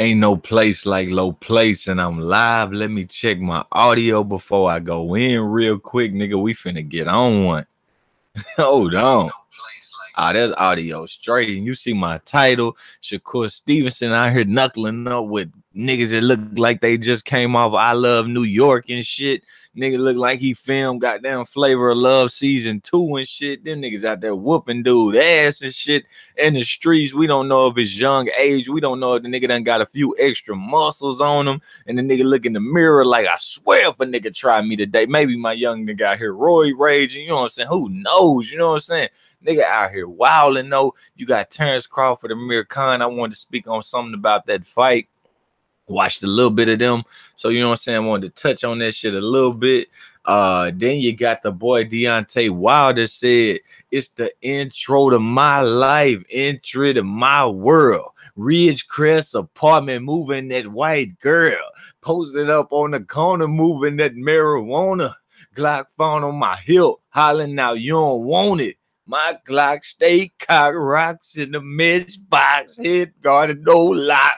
Ain't no place like low place, and I'm live. Let me check my audio before I go in real quick, nigga. We finna get on one. Hold on. Ah, there's audio straight. And you see my title, Shakur Stevenson out here knuckling up with niggas that look like they just came off I Love New York and shit. Nigga look like he filmed goddamn Flavor of Love season 2 and shit. Them niggas out there whooping dude ass and shit in the streets. We don't know if it's young age. We don't know if the nigga done got a few extra muscles on him. And the nigga look in the mirror like, I swear if a nigga try me today, maybe my young nigga out here roid raging. You know what I'm saying? Who knows? You know what I'm saying? Nigga out here wilding though. You got Terrence Crawford and Amir Khan. I wanted to speak on something about that fight. Watched a little bit of them. So you know what I'm saying? I wanted to touch on that shit a little bit. Then you got the boy Deontay Wilder said, it's the intro to my life, entry to my world. Ridgecrest apartment, moving that white girl. Posted up on the corner, moving that marijuana. Glock phone on my hip, hollering out, you don't want it. My Glock stay cock rocks in the mesh box, head guarded, no lock.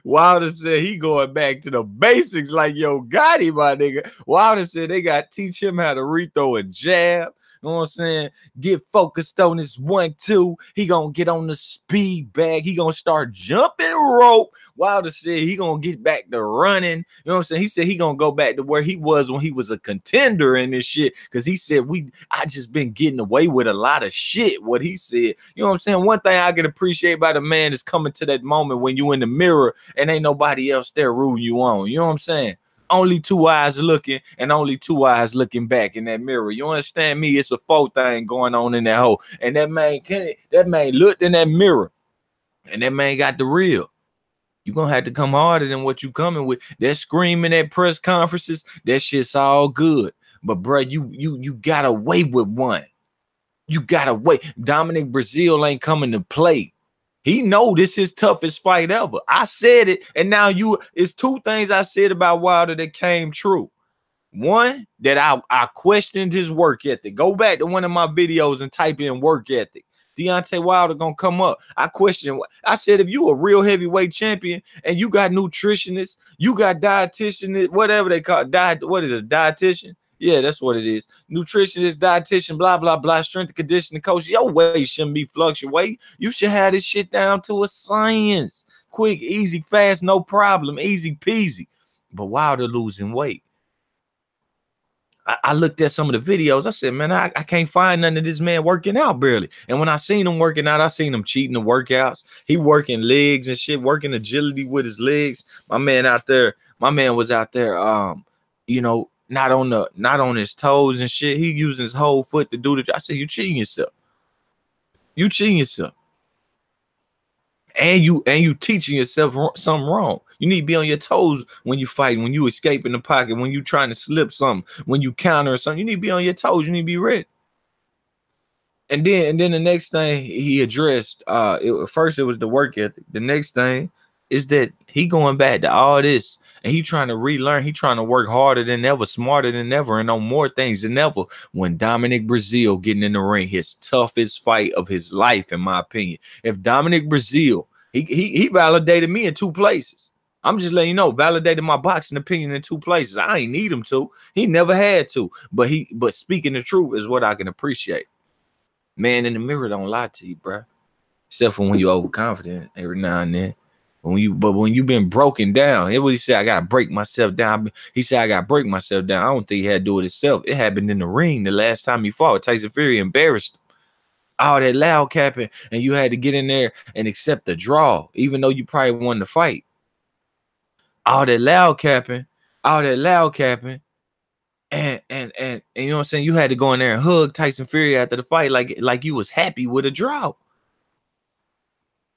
Wilder said he going back to the basics like Yo Gotti, my nigga. Wilder said they got to teach him how to rethrow a jab. You know what I'm saying? Get focused on this 1-2. He gonna get on the speed bag. He gonna start jumping rope. Wilder said he gonna get back to running. You know what I'm saying? He said he gonna go back to where he was when he was a contender in this shit. Cause he said I just been getting away with a lot of shit. What he said. You know what I'm saying? One thing I can appreciate about a man is coming to that moment when you in the mirror and ain't nobody else there rooting you on. You know what I'm saying? Only two eyes looking and only two eyes looking back in that mirror. You understand me? It's a faux thing going on in that hole. And that man looked in that mirror and that man got the real. You're going to have to come harder than what you coming with. That screaming at press conferences, that shit's all good. But, bro, you got away with one. You got away. Dominic Breazeale ain't coming to play. He know this is his toughest fight ever. I said it, and now it's two things I said about Wilder that came true. One, that I questioned his work ethic. Go back to one of my videos and type in work ethic. Deontay Wilder gonna come up. I said, if you a real heavyweight champion and you got nutritionists, you got dietitian, whatever they call it, what is it, dietitian? Yeah, that's what it is. Nutritionist, dietitian, blah, blah, blah, strength and conditioning coach. Your weight shouldn't be fluctuating. You should have this shit down to a science. Quick, easy, fast, no problem, easy peasy. But Wilder losing weight. I looked at some of the videos. I said, man, I can't find none of this man working out barely. And when I seen him working out, I seen him cheating the workouts. He working legs and shit, working agility with his legs. My man was out there, you know, not on his toes and shit. He using his whole foot to do the. I said, you cheating yourself. You cheating yourself. And you teaching yourself something wrong. You need to be on your toes when you fight, when you escape in the pocket, when you trying to slip something, when you counter or something. You need to be on your toes. You need to be ready. And then the next thing he addressed, first it was the work ethic. The next thing is that he going back to all this and he trying to relearn. He trying to work harder than ever, smarter than ever, and on more things than ever. When Dominic Breazeale getting in the ring, his toughest fight of his life, in my opinion. If Dominic Breazeale, he validated me in 2 places. I'm just letting you know, validated my boxing opinion in 2 places. I ain't need him to. He never had to. But speaking the truth is what I can appreciate. Man in the mirror don't lie to you, bro. Except for when you're overconfident every now and then. But when you've been broken down, it what he said, I gotta break myself down. He said, I gotta break myself down. I don't think he had to do it himself. It happened in the ring the last time he fought. Tyson Fury embarrassed him. All that loud capping, and you had to get in there and accept the draw, even though you probably won the fight. All that loud capping, and you know what I'm saying? You had to go in there and hug Tyson Fury after the fight like you was happy with a draw.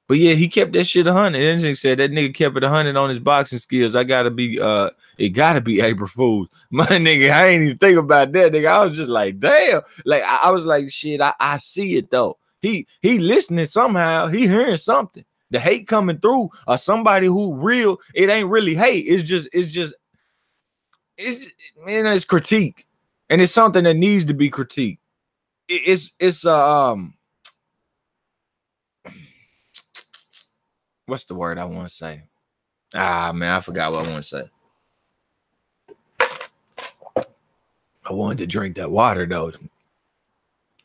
But yeah, he kept that shit 100. And he said that nigga kept it 100 on his boxing skills. It gotta be April Fool's. My nigga, I ain't even think about that, nigga. I was just like, damn. Like I was like, shit, I see it though. He listening somehow. He hearing something. The hate coming through, or somebody who real, it ain't really hate. It's just man, it's critique. And it's something that needs to be critiqued. what's the word I want to say? Ah, man, I forgot what I want to say. I wanted to drink that water though.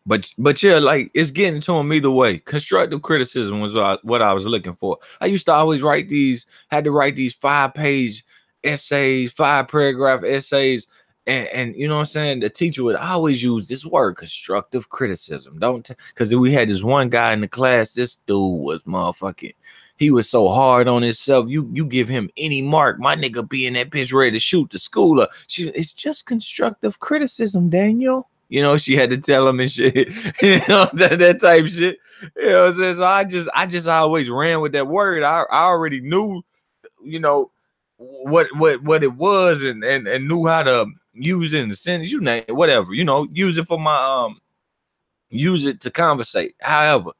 But yeah, like it's getting to him either way. Constructive criticism was what I was looking for. I used to always had to write these 5-page essays, 5-paragraph essays, and you know what I'm saying? The teacher would always use this word, constructive criticism. Because we had this one guy in the class, this dude was motherfucking. He was so hard on himself. You give him any mark, my nigga be in that bitch ready to shoot the school up. It's just constructive criticism, Daniel. You know, she had to tell him and shit. You know, that type shit. You know what I'm saying? So I just always ran with that word. I already knew, you know, what it was and knew how to use it in the sentence, you name it, whatever. You know, use it for my use it to conversate. However.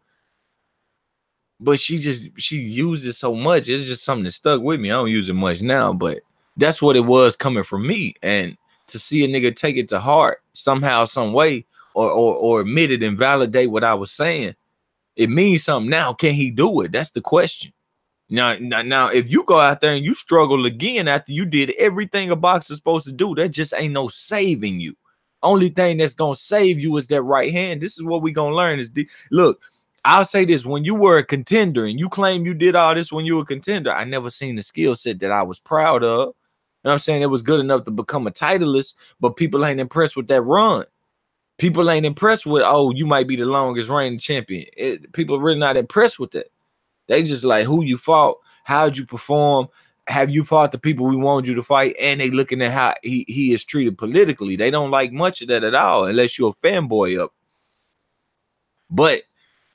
But she used it so much. It's just something that stuck with me. I don't use it much now, but that's what it was coming from me. And to see a nigga take it to heart somehow, some way, or admit it and validate what I was saying, it means something. Now, can he do it? That's the question. Now, if you go out there and you struggle again after you did everything a boxer's supposed to do, that just ain't no saving you. Only thing that's gonna save you is that right hand. This is what we gonna learn. Look. I'll say this, when you were a contender and you claim you did all this when you were a contender, I never seen the skill set that I was proud of. You know what I'm saying? It was good enough to become a titleist, but people ain't impressed with that run. People ain't impressed with, oh, you might be the longest reigning champion. People are really not impressed with that. They just like who you fought, how'd you perform, have you fought the people we wanted you to fight, and they looking at how he is treated politically. They don't like much of that at all unless you're a fanboy up. But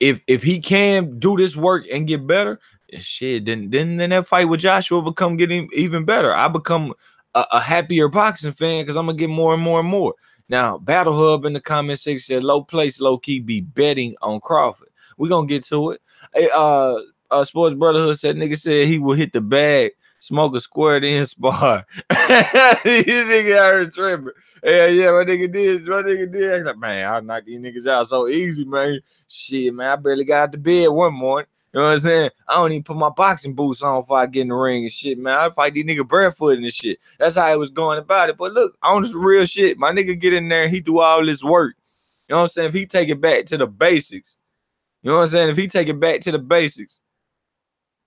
if he can do this work and get better, shit, then that fight with Joshua become getting even better. I become a happier boxing fan because I'm gonna get more and more and more. Now, Battle Hub in the comment section said low place, low key be betting on Crawford. We're gonna get to it. Hey, Sports Brotherhood said nigga said he will hit the bag, smoke a square, then spar. These niggas are tripping. Yeah, my nigga did. I like, man, I'll knock these niggas out so easy, man. Shit, man, I barely got out the bed one morning. You know what I'm saying? I don't even put my boxing boots on before I get in the ring and shit, man. I fight these niggas barefoot and shit. That's how I was going about it. But look, on some real shit, my nigga get in there and he do all this work. You know what I'm saying? If he take it back to the basics, you know what I'm saying? If he take it back to the basics,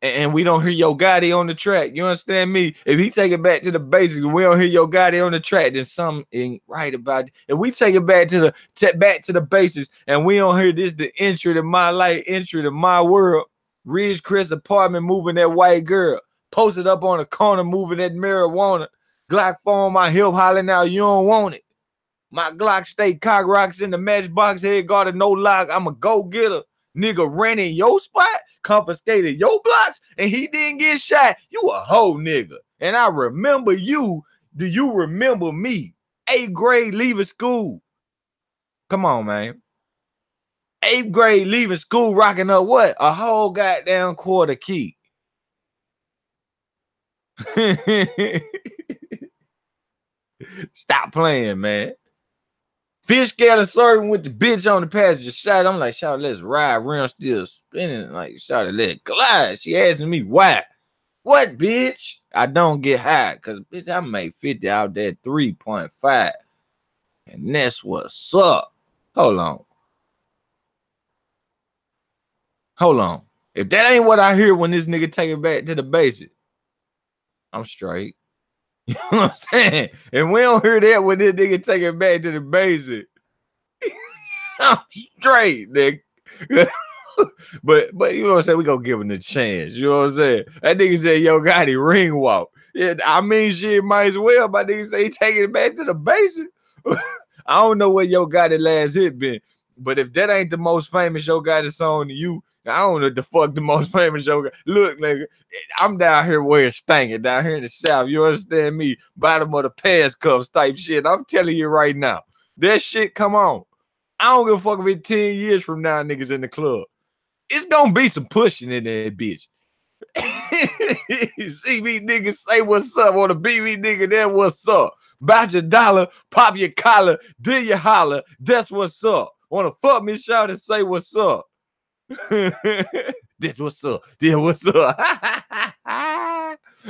and we don't hear Yo Gotti on the track, you understand me? If he take it back to the basics, and we don't hear Yo Gotti on the track, then something ain't right about it. If we take it back to the basics, and we don't hear this, the entry to my life, entry to my world, Ridge Chris apartment moving that white girl, posted up on the corner moving that marijuana, Glock 4 on my hip hollering out, you don't want it. My Glock stay cock rocks in the matchbox, head guarded, no lock. I'm a go-getter. Nigga ran in your spot, confiscated your blocks, and he didn't get shot. You a hoe nigga. And I remember you. Do you remember me? 8th grade leaving school. Come on, man. 8th grade leaving school rocking up what? A whole goddamn quarter key. Stop playing, man. Fish scale and serving with the bitch on the passenger side. I'm like, shout, let's ride. Rim still spinning. Like, shout, let it glide. She asking me why. What, bitch? I don't get high. Because, bitch, I made 50 out there 3.5. And that's what's up. Hold on. If that ain't what I hear when this nigga take it back to the basic, I'm straight. You know what I'm saying? And we don't hear that when this nigga take it back to the basic. I'm straight, nigga. but you know what I'm saying? We gonna give him a chance. You know what I'm saying? That nigga said, yo, Gotti ring walk. Yeah, I mean, shit, might as well. My nigga say he taking it back to the basic. I don't know where Yo Gotti last hit been, but if that ain't the most famous Yo Gotti song to you, I don't know what the fuck the most famous Yo Gotti. Look, nigga, I'm down here where it's stinking, down here in the South. You understand me? Bottom of the pants cuffs type shit. I'm telling you right now, that shit, come on. I don't give a fuck if it's 10 years from now, niggas in the club. It's gonna be some pushing in that bitch. See me niggas say what's up on the BB nigga, that what's up. Bout your dollar, pop your collar, then you holler. That's what's up. Wanna fuck me, shout and say what's up. This what's up. This what's up.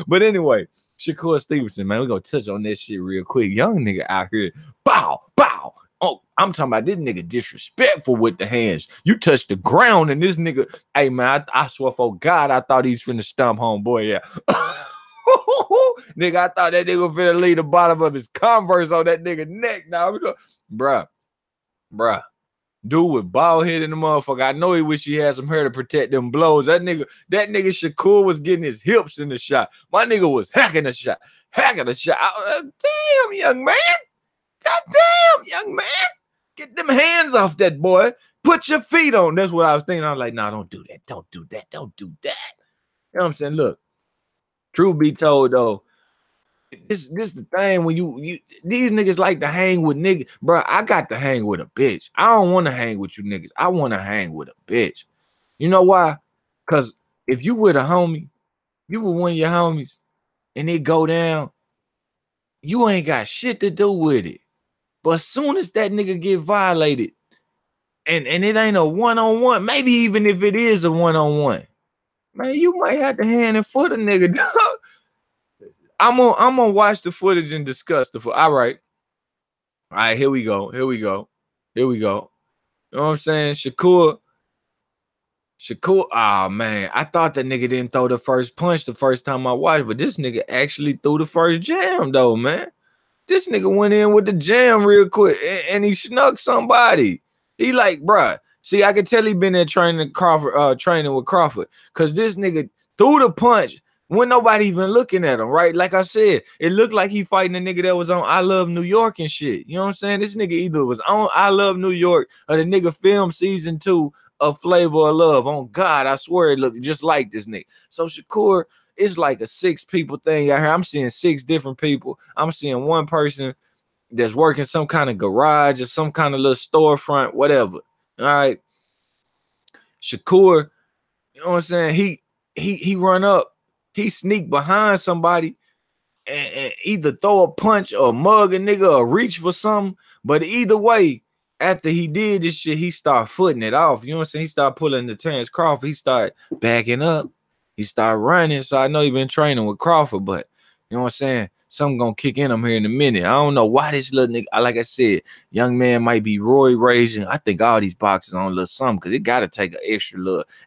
But anyway, Shakur Stevenson, man, we're gonna touch on that shit real quick. Young nigga out here, bow, bow. Oh, I'm talking about this nigga disrespectful with the hands. You touch the ground and this nigga, hey man, I swear for God, I thought he's finna stomp homeboy. Yeah. Nigga, I thought that nigga was finna leave the bottom of his Converse on that nigga neck. Now, bruh. Dude with bald head in the motherfucker. I know he wish he had some hair to protect them blows. That nigga Shakur was getting his hips in the shot. My nigga was hacking the shot. Damn, young man. Goddamn, young man. Get them hands off that boy. Put your feet on. That's what I was thinking. I was like, nah, don't do that. Don't do that. Don't do that. You know what I'm saying? Look, truth be told, though, this the thing when you these niggas like to hang with niggas, bro. I got to hang with a bitch. I don't want to hang with you niggas. I want to hang with a bitch. You know why? Because if you with a homie, you with one of your homies, and it go down, you ain't got shit to do with it. But as soon as that nigga get violated, and it ain't a one-on-one, maybe even if it is a one-on-one, man, you might have to hand and foot a nigga, dog. I'm gonna watch the footage and discuss the footage. All right, here we go. You know what I'm saying? Shakur. Oh man, I thought that nigga didn't throw the first punch the first time I watched, but this nigga actually threw the first jam though, man. This nigga went in with the jam real quick and he snuck somebody. He like, bruh. See, I could tell he been there training with Crawford, cause this nigga threw the punch when nobody even looking at him, right? Like I said, it looked like he fighting a nigga that was on I Love New York and shit. You know what I'm saying? This nigga either was on I Love New York or the nigga filmed season 2 of Flavor of Love. On God, I swear it looked just like this nigga. So Shakur, it's like a 6 people thing out here. I'm seeing 6 different people. I'm seeing one person that's working some kind of garage or some kind of little storefront, whatever. All right. Shakur, you know what I'm saying? He run up. He sneak behind somebody and either throw a punch or mug a nigga or reach for something. But either way, after he did this shit, he started footing it off. You know what I'm saying? He started pulling the Terrence Crawford. He started backing up. He started running. So I know he been training with Crawford, but you know what I'm saying? Something gonna kick in him here in a minute. I don't know why this little nigga, like I said, young man might be Roy raising. I think all these boxes on a little something because it gotta take an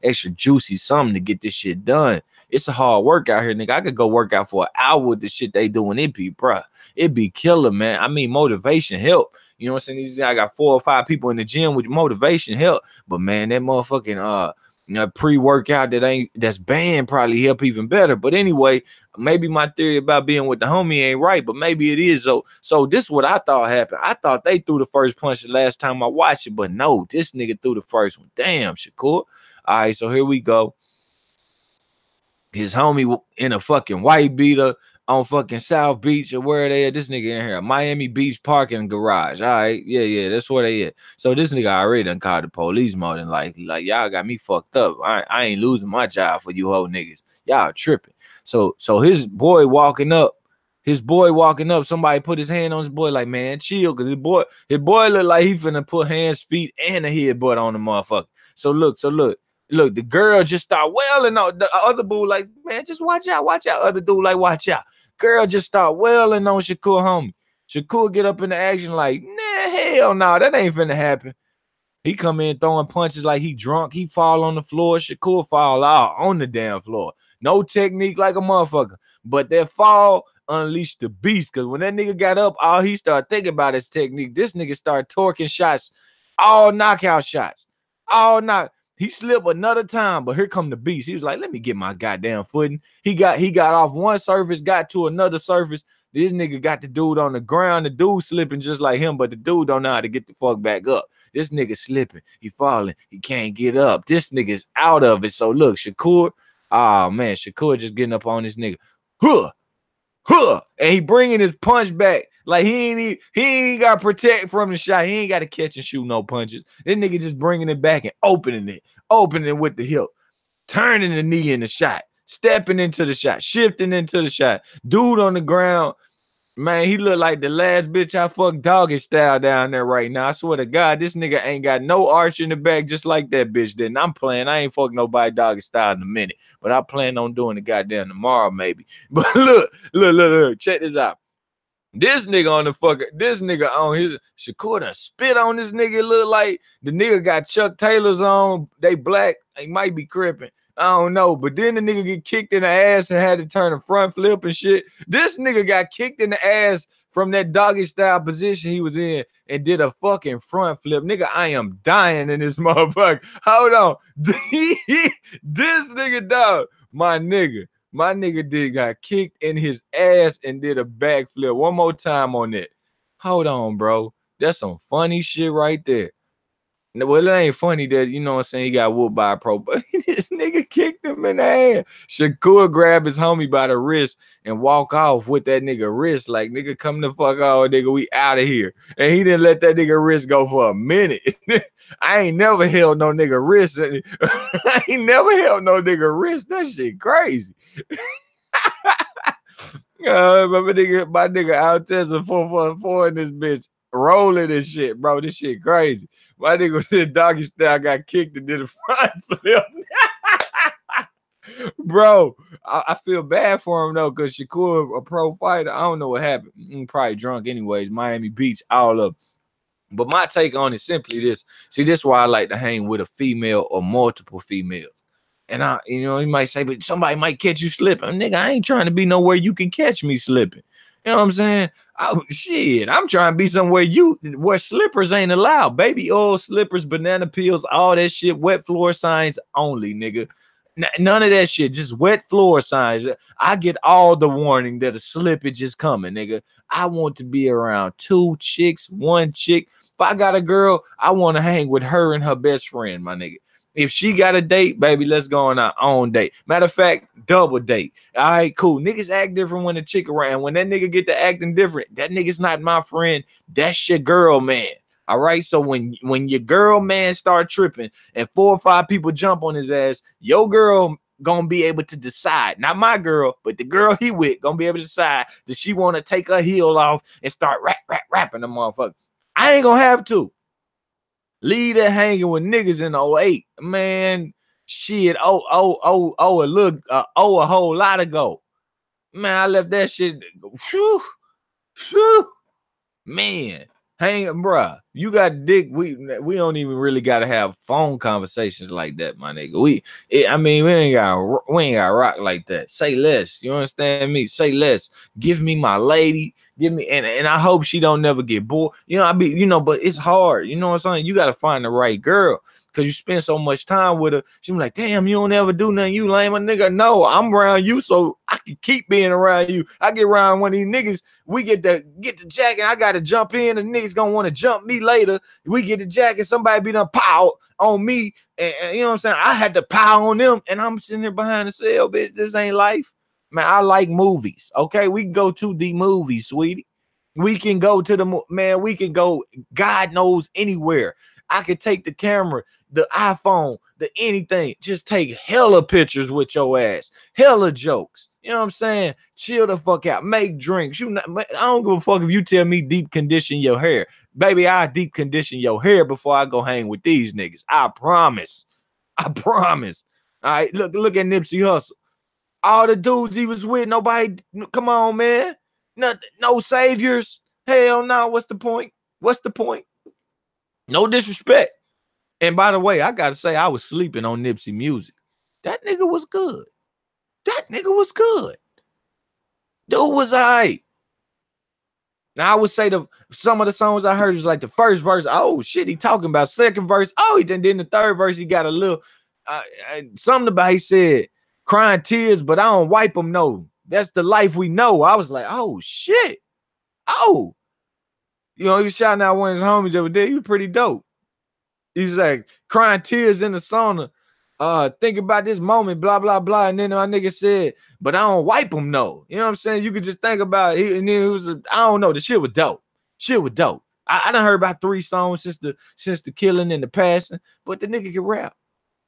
extra juicy something to get this shit done. It's a hard work out here, nigga. I could go work out for an hour with the shit they doing. It be, bruh. It be killer, man. I mean, motivation help. You know what I'm saying? I got 4 or 5 people in the gym with motivation help. But man, that motherfucking pre-workout that's banned probably help even better. But anyway, maybe my theory about being with the homie ain't right, but maybe it is. So this is what I thought happened. I thought they threw the first punch the last time I watched it, but no, this nigga threw the first one. Damn, Shakur. All right, so here we go. His homie in a fucking white beater on fucking South Beach or where they at. This nigga in here, Miami Beach parking garage. All right, yeah, that's where they at. So this nigga already done called the police more than likely. Like, y'all got me fucked up. I ain't losing my job for you hoe niggas. Y'all tripping. So his boy walking up. Somebody put his hand on his boy, like, man, chill, because his boy look like he finna put hands, feet, and a headbutt on the motherfucker. So look, the girl just start wailing on the other boo, like, man, just watch out. Other dude, like, watch out. Girl just start wailing on Shakur, homie. Shakur get up in the action like, nah, hell no, that ain't finna happen. He come in throwing punches like he drunk. He fall on the floor. Shakur fall out on the damn floor. No technique like a motherfucker. But that fall unleashed the beast, because when that nigga got up, all he started thinking about his technique. This nigga started torquing shots, all knockout shots, all knock. He slipped another time, but here come the beast. He was like, let me get my goddamn footing. He got off one surface, got to another surface. This nigga got the dude on the ground. The dude slipping just like him, but the dude don't know how to get the fuck back up. This nigga slipping. He falling. He can't get up. This nigga's out of it. So look, Shakur, oh man, Shakur just getting up on this nigga. And he bringing his punch back. Like he ain't got to protect from the shot. He ain't got to catch and shoot no punches. This nigga just bringing it back and opening it with the hip, turning the knee in the shot, stepping into the shot, shifting into the shot. Dude on the ground, Man, he look like the last bitch I fucked doggy style down there right now. I swear to God, this nigga ain't got no arch in the back just like that bitch did. And I'm playing. I ain't fuck nobody doggy style in a minute. But I plan on doing it goddamn tomorrow, maybe. But look. Check this out. This nigga on the this nigga on his Shakur done spit on this nigga. It look like the nigga got Chuck Taylors on. They black. They might be cripping. I don't know. But then the nigga get kicked in the ass and had to turn a front flip and shit. This nigga got kicked in the ass from that doggy style position he was in and did a fucking front flip. Nigga, I am dying in this motherfucker. Hold on. This nigga, dog, my nigga got kicked in his ass and did a backflip. One more time on that. Hold on, bro. That's some funny shit right there. Well, it ain't funny that, you know what I'm saying, he got whooped by a pro, but this nigga kicked him in the ass. Shakur grabbed his homie by the wrist and walk off with that nigga wrist. Like, nigga, come the fuck out, nigga. We out of here. And he didn't let that nigga wrist go for a minute. I ain't never held no nigga wrist. I ain't never held no nigga wrist. That shit crazy. My nigga out there a 444 in this bitch rolling this shit, bro. This shit crazy. My nigga said doggy style got kicked and did a front flip. Bro, I feel bad for him though, because Shakur, a pro fighter, I don't know what happened. Probably drunk anyways. Miami Beach, all of. But my take on it simply this. See, this is why I like to hang with a female or multiple females. And you know, you might say, but somebody might catch you slipping. Nigga, I ain't trying to be nowhere you can catch me slipping. You know what I'm saying? Shit, I'm trying to be somewhere where slippers ain't allowed. Baby oil, slippers, banana peels, all that shit. Wet floor signs only, nigga. None of that shit. Just wet floor signs. I get all the warning that a slippage is coming, nigga. I want to be around 2 chicks, 1 chick. If I got a girl, I want to hang with her and her best friend, my nigga. If she got a date, baby, let's go on our own date. Matter of fact, double date. All right, cool. Niggas act different when the chick around. When that nigga get to acting different, that nigga's not my friend. That's your girl, man. All right. So when your girl man start tripping and 4 or 5 people jump on his ass, your girl gonna be able to decide. Not my girl, but the girl he with gonna be able to decide that she want to take her heel off and start rapping the motherfucker. I ain't gonna have to. Leave that hanging with niggas in 08. Man, shit, a whole lot ago. Man, I left that shit. Whew, man, bruh. You got dick. We don't even really gotta have phone conversations like that, my nigga. We ain't got rock like that. Say less. You understand me? Say less. Give me my lady. Give me and I hope she don't never get bored. You know, but it's hard. You know what I'm saying? You gotta find the right girl because you spend so much time with her. She be like, damn, you don't ever do nothing. You lame, a nigga. No, I'm around you so I can keep being around you. I get around one of these niggas. We get the jacket. I gotta jump in. And niggas gonna want to jump me later. We get the jacket. Somebody be done pow on me, and you know what I'm saying? I had to pow on them, and I'm sitting there behind the cell, bitch. This ain't life. Man, I like movies. Okay, we can go to the movies, sweetie. We can go to we can go, God knows, anywhere. I could take the camera, the iPhone, the anything. Just take hella pictures with your ass. Hella jokes. You know what I'm saying? Chill the fuck out. Make drinks. I don't give a fuck if you tell me deep condition your hair. Baby, I deep condition your hair before I go hang with these niggas. I promise. I promise. All right, look at Nipsey Hussle. All the dudes he was with, nobody, come on, man. No saviors. Hell no. What's the point? What's the point? No disrespect. And by the way, I got to say, I was sleeping on Nipsey music. That nigga was good. That nigga was good. Dude was all right. Now, I would say some of the songs I heard was like the first verse. Oh, shit, he talking about. Second verse. Oh, then the third verse, he got a little, something about, he said, crying tears, but I don't wipe them, no. That's the life we know. I was like, oh, shit. Oh. You know, he was shouting out one of his homies over there. He was pretty dope. He was like, crying tears in the sauna. Think about this moment, blah, blah, blah. And then my nigga said, but I don't wipe them, no. You know what I'm saying? You could just think about it. And then it was, I don't know. The shit was dope. Shit was dope. I done heard about 3 songs since the killing and the passing, but the nigga can rap.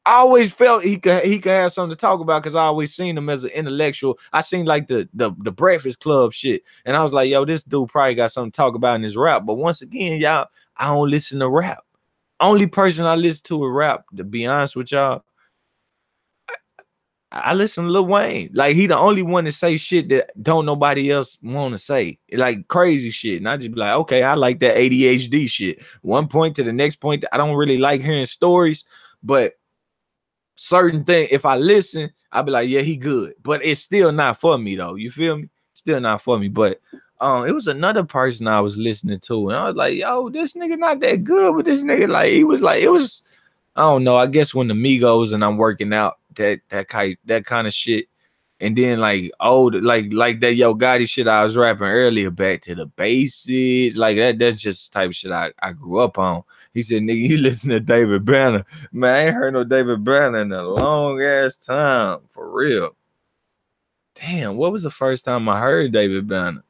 I always felt he could have something to talk about because I always seen him as an intellectual. I seen like the Breakfast Club shit, and I was like, yo, this dude probably got something to talk about in his rap. But once again, y'all, I don't listen to rap. Only person I listen to with rap, to be honest with y'all, I listen to Lil Wayne. Like, he the only one to say shit that don't nobody else want to say. Like crazy shit. And I just be like, okay, I like that ADHD shit. One point to the next point. I don't really like hearing stories, but certain thing, if I listen, I'll be like, yeah, he good. But it's still not for me though. You feel me? Still not for me. But it was another person I was listening to, and I was like, yo, this nigga not that good, but this nigga, like, he was like, it was, I don't know. I guess when the Migos and I'm working out, that kind of shit. And then like old, like that Yo Gotti shit I was rapping earlier, back to the basics. Like that's just the type of shit I grew up on. He said, nigga, you listen to David Banner. Man, I ain't heard no David Banner in a long ass time. For real. Damn, what was the first time I heard David Banner?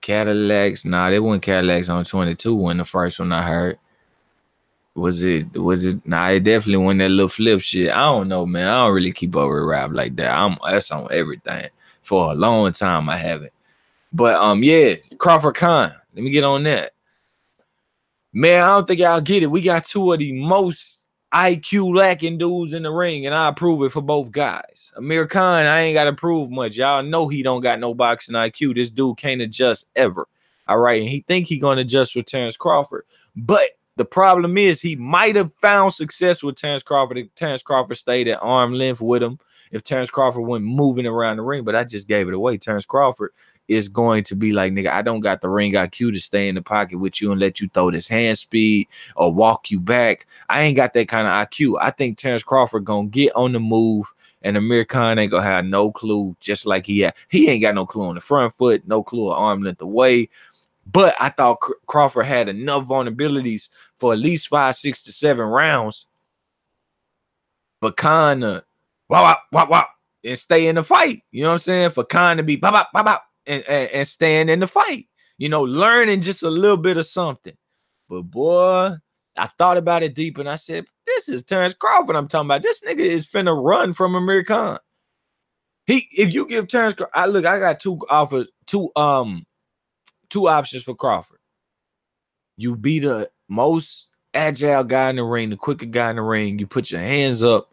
Cadillacs. Nah, they weren't Cadillacs on 22 when the first one I heard. Was it? Nah, it definitely won that little flip shit. I don't know, man. I don't really keep up with rap like that. That's on everything. For a long time, I haven't. But yeah, Crawford Khan. Let me get on that. Man, I don't think y'all get it. We got two of the most IQ lacking dudes in the ring, and I approve it for both guys. Amir Khan, I ain't got to prove much. Y'all know he don't got no boxing IQ. This dude can't adjust ever. All right, and he think he gonna adjust with Terrence Crawford, but the problem is he might have found success with Terrence Crawford if Terrence Crawford stayed at arm length with him, if Terrence Crawford went moving around the ring. But I just gave it away. Terrence Crawford is going to be like, nigga, I don't got the ring IQ to stay in the pocket with you and let you throw this hand speed or walk you back. I ain't got that kind of IQ. I think Terrence Crawford gonna get on the move, and Amir Khan ain't gonna have no clue, just like he ain't got no clue on the front foot, no clue arm length away. But I thought Crawford had enough vulnerabilities for at least 5, 6 to 7 rounds for Khan to wow, and stay in the fight. You know what I'm saying? For Khan to be bop, and staying in the fight. You know, learning just a little bit of something. But boy, I thought about it deep, and I said, this is Terrence Crawford I'm talking about. This nigga is finna run from Amir Khan. If you give Terrence Crawford, I got two options for Crawford. You be the most agile guy in the ring, the quicker guy in the ring. You put your hands up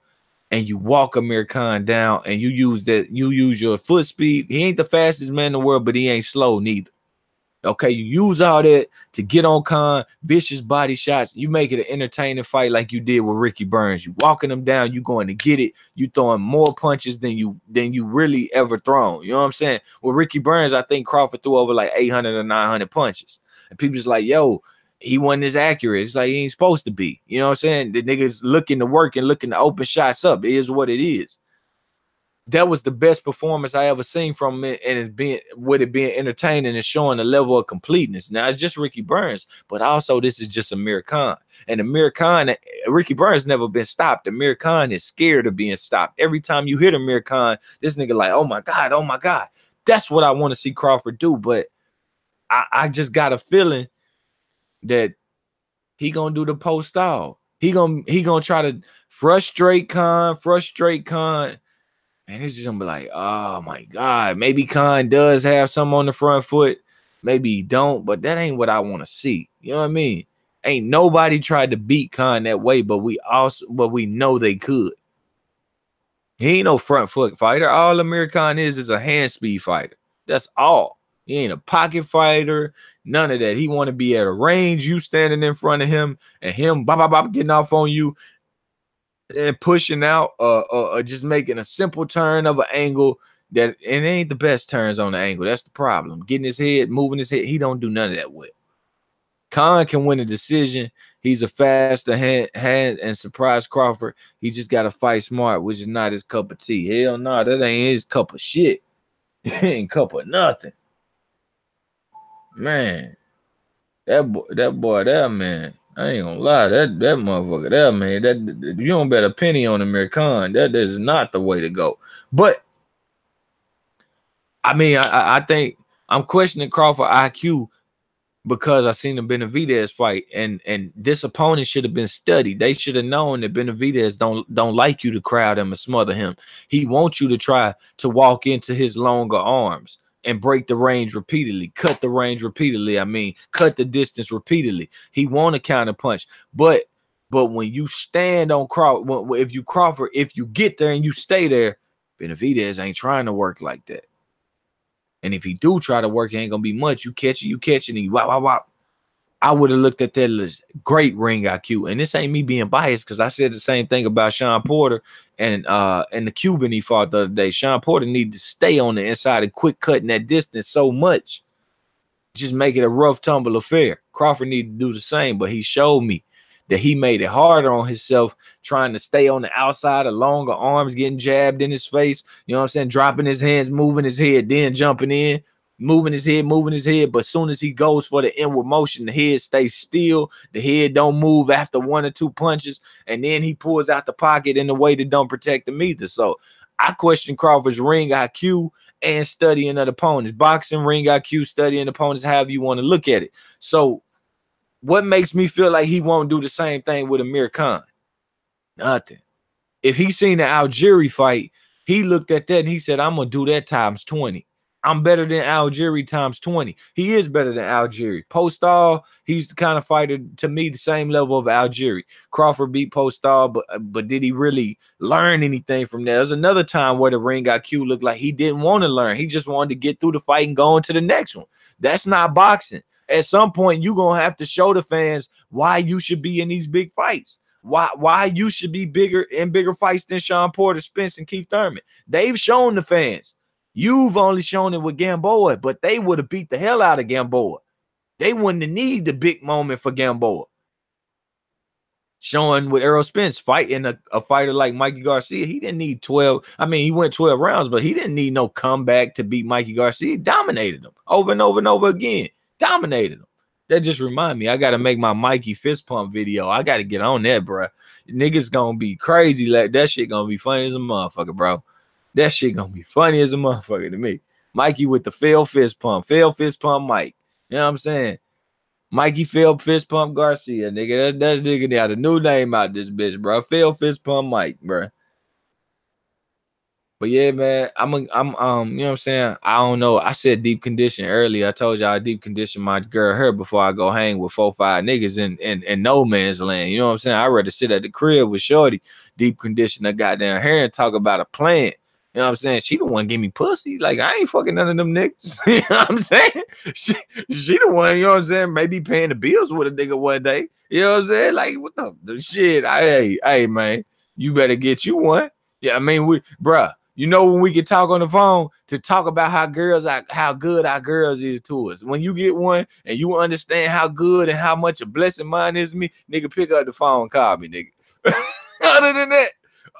and you walk Amir Khan down, and you use your foot speed. He ain't the fastest man in the world, but he ain't slow neither. Okay, you use all that to get on Khan, vicious body shots. You make it an entertaining fight like you did with Ricky Burns. You walking him down, you going to get it. You throwing more punches than you really ever thrown. You know what I'm saying? With Ricky Burns, I think Crawford threw over like 800 or 900 punches. And people just like, yo, he wasn't as accurate. It's like he ain't supposed to be. You know what I'm saying? The nigga's looking to work and looking to open shots up. It is what it is. That was the best performance I ever seen from him, and it being entertaining and showing a level of completeness. Now it's just Ricky Burns, but also this is just Amir Khan. And Amir Khan, Ricky Burns never been stopped. Amir Khan is scared of being stopped. Every time you hit Amir Khan, this nigga like, oh my God, oh my God. That's what I want to see Crawford do. But I just got a feeling that he gonna do the post style. He gonna try to frustrate Khan. Man, it's just gonna be like, oh my God, maybe Khan does have some on the front foot. Maybe he don't, but that ain't what I want to see. You know what I mean? Ain't nobody tried to beat Khan that way, but we know they could. He ain't no front foot fighter. All Amir Khan is a hand speed fighter. That's all. He ain't a pocket fighter. None of that. He want to be at a range, you standing in front of him, and him getting off on you and pushing out, or just making a simple turn of an angle that, and it ain't the best turns on the angle. That's the problem. Getting his head, moving his head, he don't do none of that with. Khan can win a decision. He's a faster hand and surprise Crawford. He just got to fight smart, which is not his cup of tea. Hell no, that ain't his cup of shit. It ain't cup of nothing. Man, that boy there, man. I ain't gonna lie, that motherfucker there, man, that you don't bet a penny on Amir Khan. That is not the way to go. But I mean, I think I'm questioning Crawford IQ because I seen the Benavidez fight, and this opponent should have been studied. They should have known that Benavidez don't like you to crowd him and smother him. He wants you to try to walk into his longer arms and break the range repeatedly, cut the range repeatedly. I mean, cut the distance repeatedly. He want to counter punch, but when you stand on Crawford, if you get there and you stay there, Benavidez ain't trying to work like that. And if he do try to work, it ain't gonna be much. You catch it, and you wop, wop, wop. I would have looked at that as great ring IQ. And this ain't me being biased, because I said the same thing about Sean Porter and the Cuban he fought the other day. Sean Porter needed to stay on the inside and quit cutting that distance so much. Just make it a rough tumble affair. Crawford needed to do the same, but he showed me that he made it harder on himself, trying to stay on the outside of longer arms, getting jabbed in his face, you know what I'm saying, dropping his hands, moving his head, then jumping in, moving his head. But as soon as he goes for the inward motion, the head stays still, the head don't move after 1 or 2 punches, and then he pulls out the pocket in a way that don't protect him either. So I question Crawford's ring IQ and studying of opponents. Boxing, ring IQ, studying opponents, however you want to look at it. So what makes me feel like he won't do the same thing with Amir Khan? Nothing. If he seen the Algieri fight, he looked at that and he said, I'm going to do that times 20. I'm better than Algieri times 20. He is better than Algieri. Postal, he's the kind of fighter, to me, the same level of Algieri. Crawford beat Postal, but did he really learn anything from that? There's another time where the ring IQ looked like he didn't want to learn. He just wanted to get through the fight and go on to the next one. That's not boxing. At some point, you're going to have to show the fans why you should be in these big fights. Why you should be bigger in bigger fights than Sean Porter, Spence, and Keith Thurman. They've shown the fans. You've only shown it with Gamboa, but they would have beat the hell out of Gamboa. They wouldn't have need the big moment for Gamboa. Showing with Errol Spence fighting a fighter like Mikey Garcia, he didn't need 12. I mean, he went 12 rounds, but he didn't need no comeback to beat Mikey Garcia. He dominated him over and over and over again. Dominated him. That just remind me, I got to make my Mikey fist pump video. I got to get on that, bro. Niggas gonna be crazy. Like that shit gonna be funny as a motherfucker, bro. That shit gonna be funny as a motherfucker to me. Mikey with the failed fist pump Mike. You know what I'm saying? Mikey failed fist pump Garcia, nigga. That nigga got a new name out this bitch, bro. Failed fist pump Mike, bro. But yeah, man, you know what I'm saying? I don't know. I said deep condition earlier. I told y'all I deep condition my girl her before I go hang with 4-5 niggas in no man's land. You know what I'm saying? I'd rather sit at the crib with Shorty, deep condition her goddamn hair and talk about a plant. You know what I'm saying? She the one give me pussy. Like, I ain't fucking none of them niggas. You know what I'm saying? She the one, you know what I'm saying? Maybe paying the bills with a nigga one day. You know what I'm saying? Like, what the shit? Hey, man, you better get you one. Yeah, I mean, bruh. You know, when we can talk on the phone to talk about how good our girls is to us. When you get one and you understand how good and how much a blessing mine is to me, nigga, pick up the phone and call me, nigga.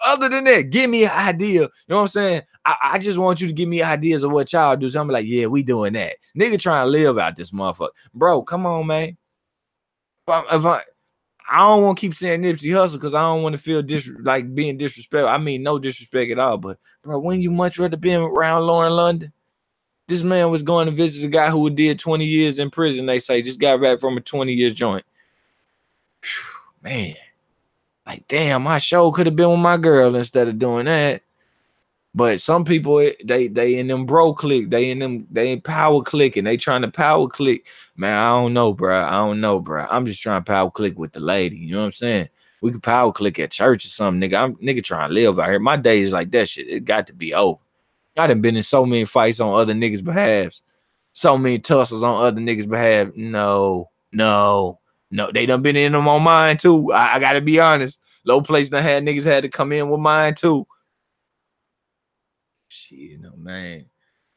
Other than that, give me an idea. You know what I'm saying? I just want you to give me ideas of what y'all do. So I'm like, yeah, we doing that. Nigga trying to live out this motherfucker. Bro, come on, man. I don't want to keep saying Nipsey Hussle because I don't want to feel like being disrespectful. I mean, no disrespect at all. But, bro, wouldn't you much rather be around Lauren London? This man was going to visit a guy who did 20 years in prison, they say. Just got back from a 20-year joint. Whew, man. Like, damn, my show could have been with my girl instead of doing that. But some people, they in them bro click, they in power click, and they trying to power click. Man, I don't know, bro. I'm just trying to power click with the lady. You know what I'm saying? We could power click at church or something, nigga. I'm nigga trying to live out here. My days like that shit, it got to be over. I done been in so many fights on other niggas' behalves, so many tussles on other niggas' behalf. No. They done been in them on mine too. I gotta be honest. Low place done had niggas had to come in with mine too. Shit, no, man.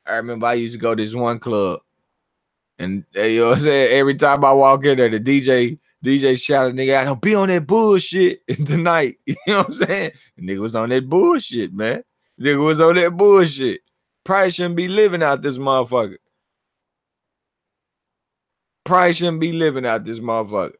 I remember I used to go to this one club, and you know what I'm saying? Every time I walk in there, the DJ shouted, nigga, I don't be on that bullshit tonight. You know what I'm saying? The nigga was on that bullshit, man. Nigga was on that bullshit. Probably shouldn't be living out this motherfucker. Probably shouldn't be living out this motherfucker.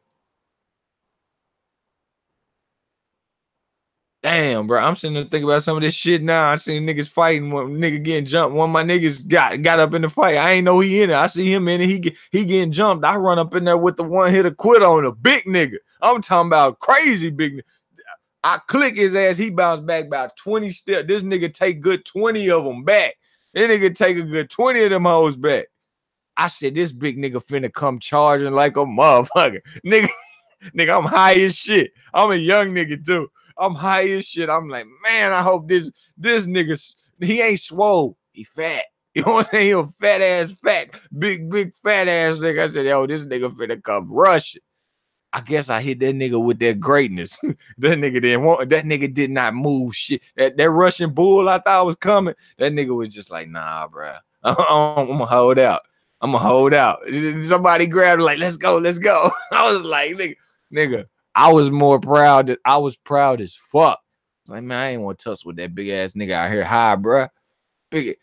Damn, bro. I'm sitting there thinking about some of this shit now. I seen niggas fighting, one nigga getting jumped. One of my niggas got up in the fight. I ain't know he in it. I see him in it. He getting jumped. I run up in there with the one hitter quit on a big nigga. I'm talking about crazy big nigga. I click his ass. He bounced back about 20 steps. This nigga take good 20 of them back. This nigga take a good 20 of them hoes back. I said, this big nigga finna come charging like a motherfucker. Nigga, I'm high as shit. I'm a young nigga too. I'm high as shit. I'm like, man, I hope this nigga, he ain't swole. He fat. You know what I'm saying? He a fat, big fat ass nigga. I said, yo, this nigga finna come rushing. I guess I hit that nigga with that greatness. That nigga did not move shit. That Russian bull I thought was coming. That nigga was just like, nah, bro. I'm gonna hold out. I'm gonna hold out. Somebody grabbed it like, let's go. I was like, nigga. I was proud as fuck. Like, man, I ain't want to tussle with that big ass nigga out here high, bro. Big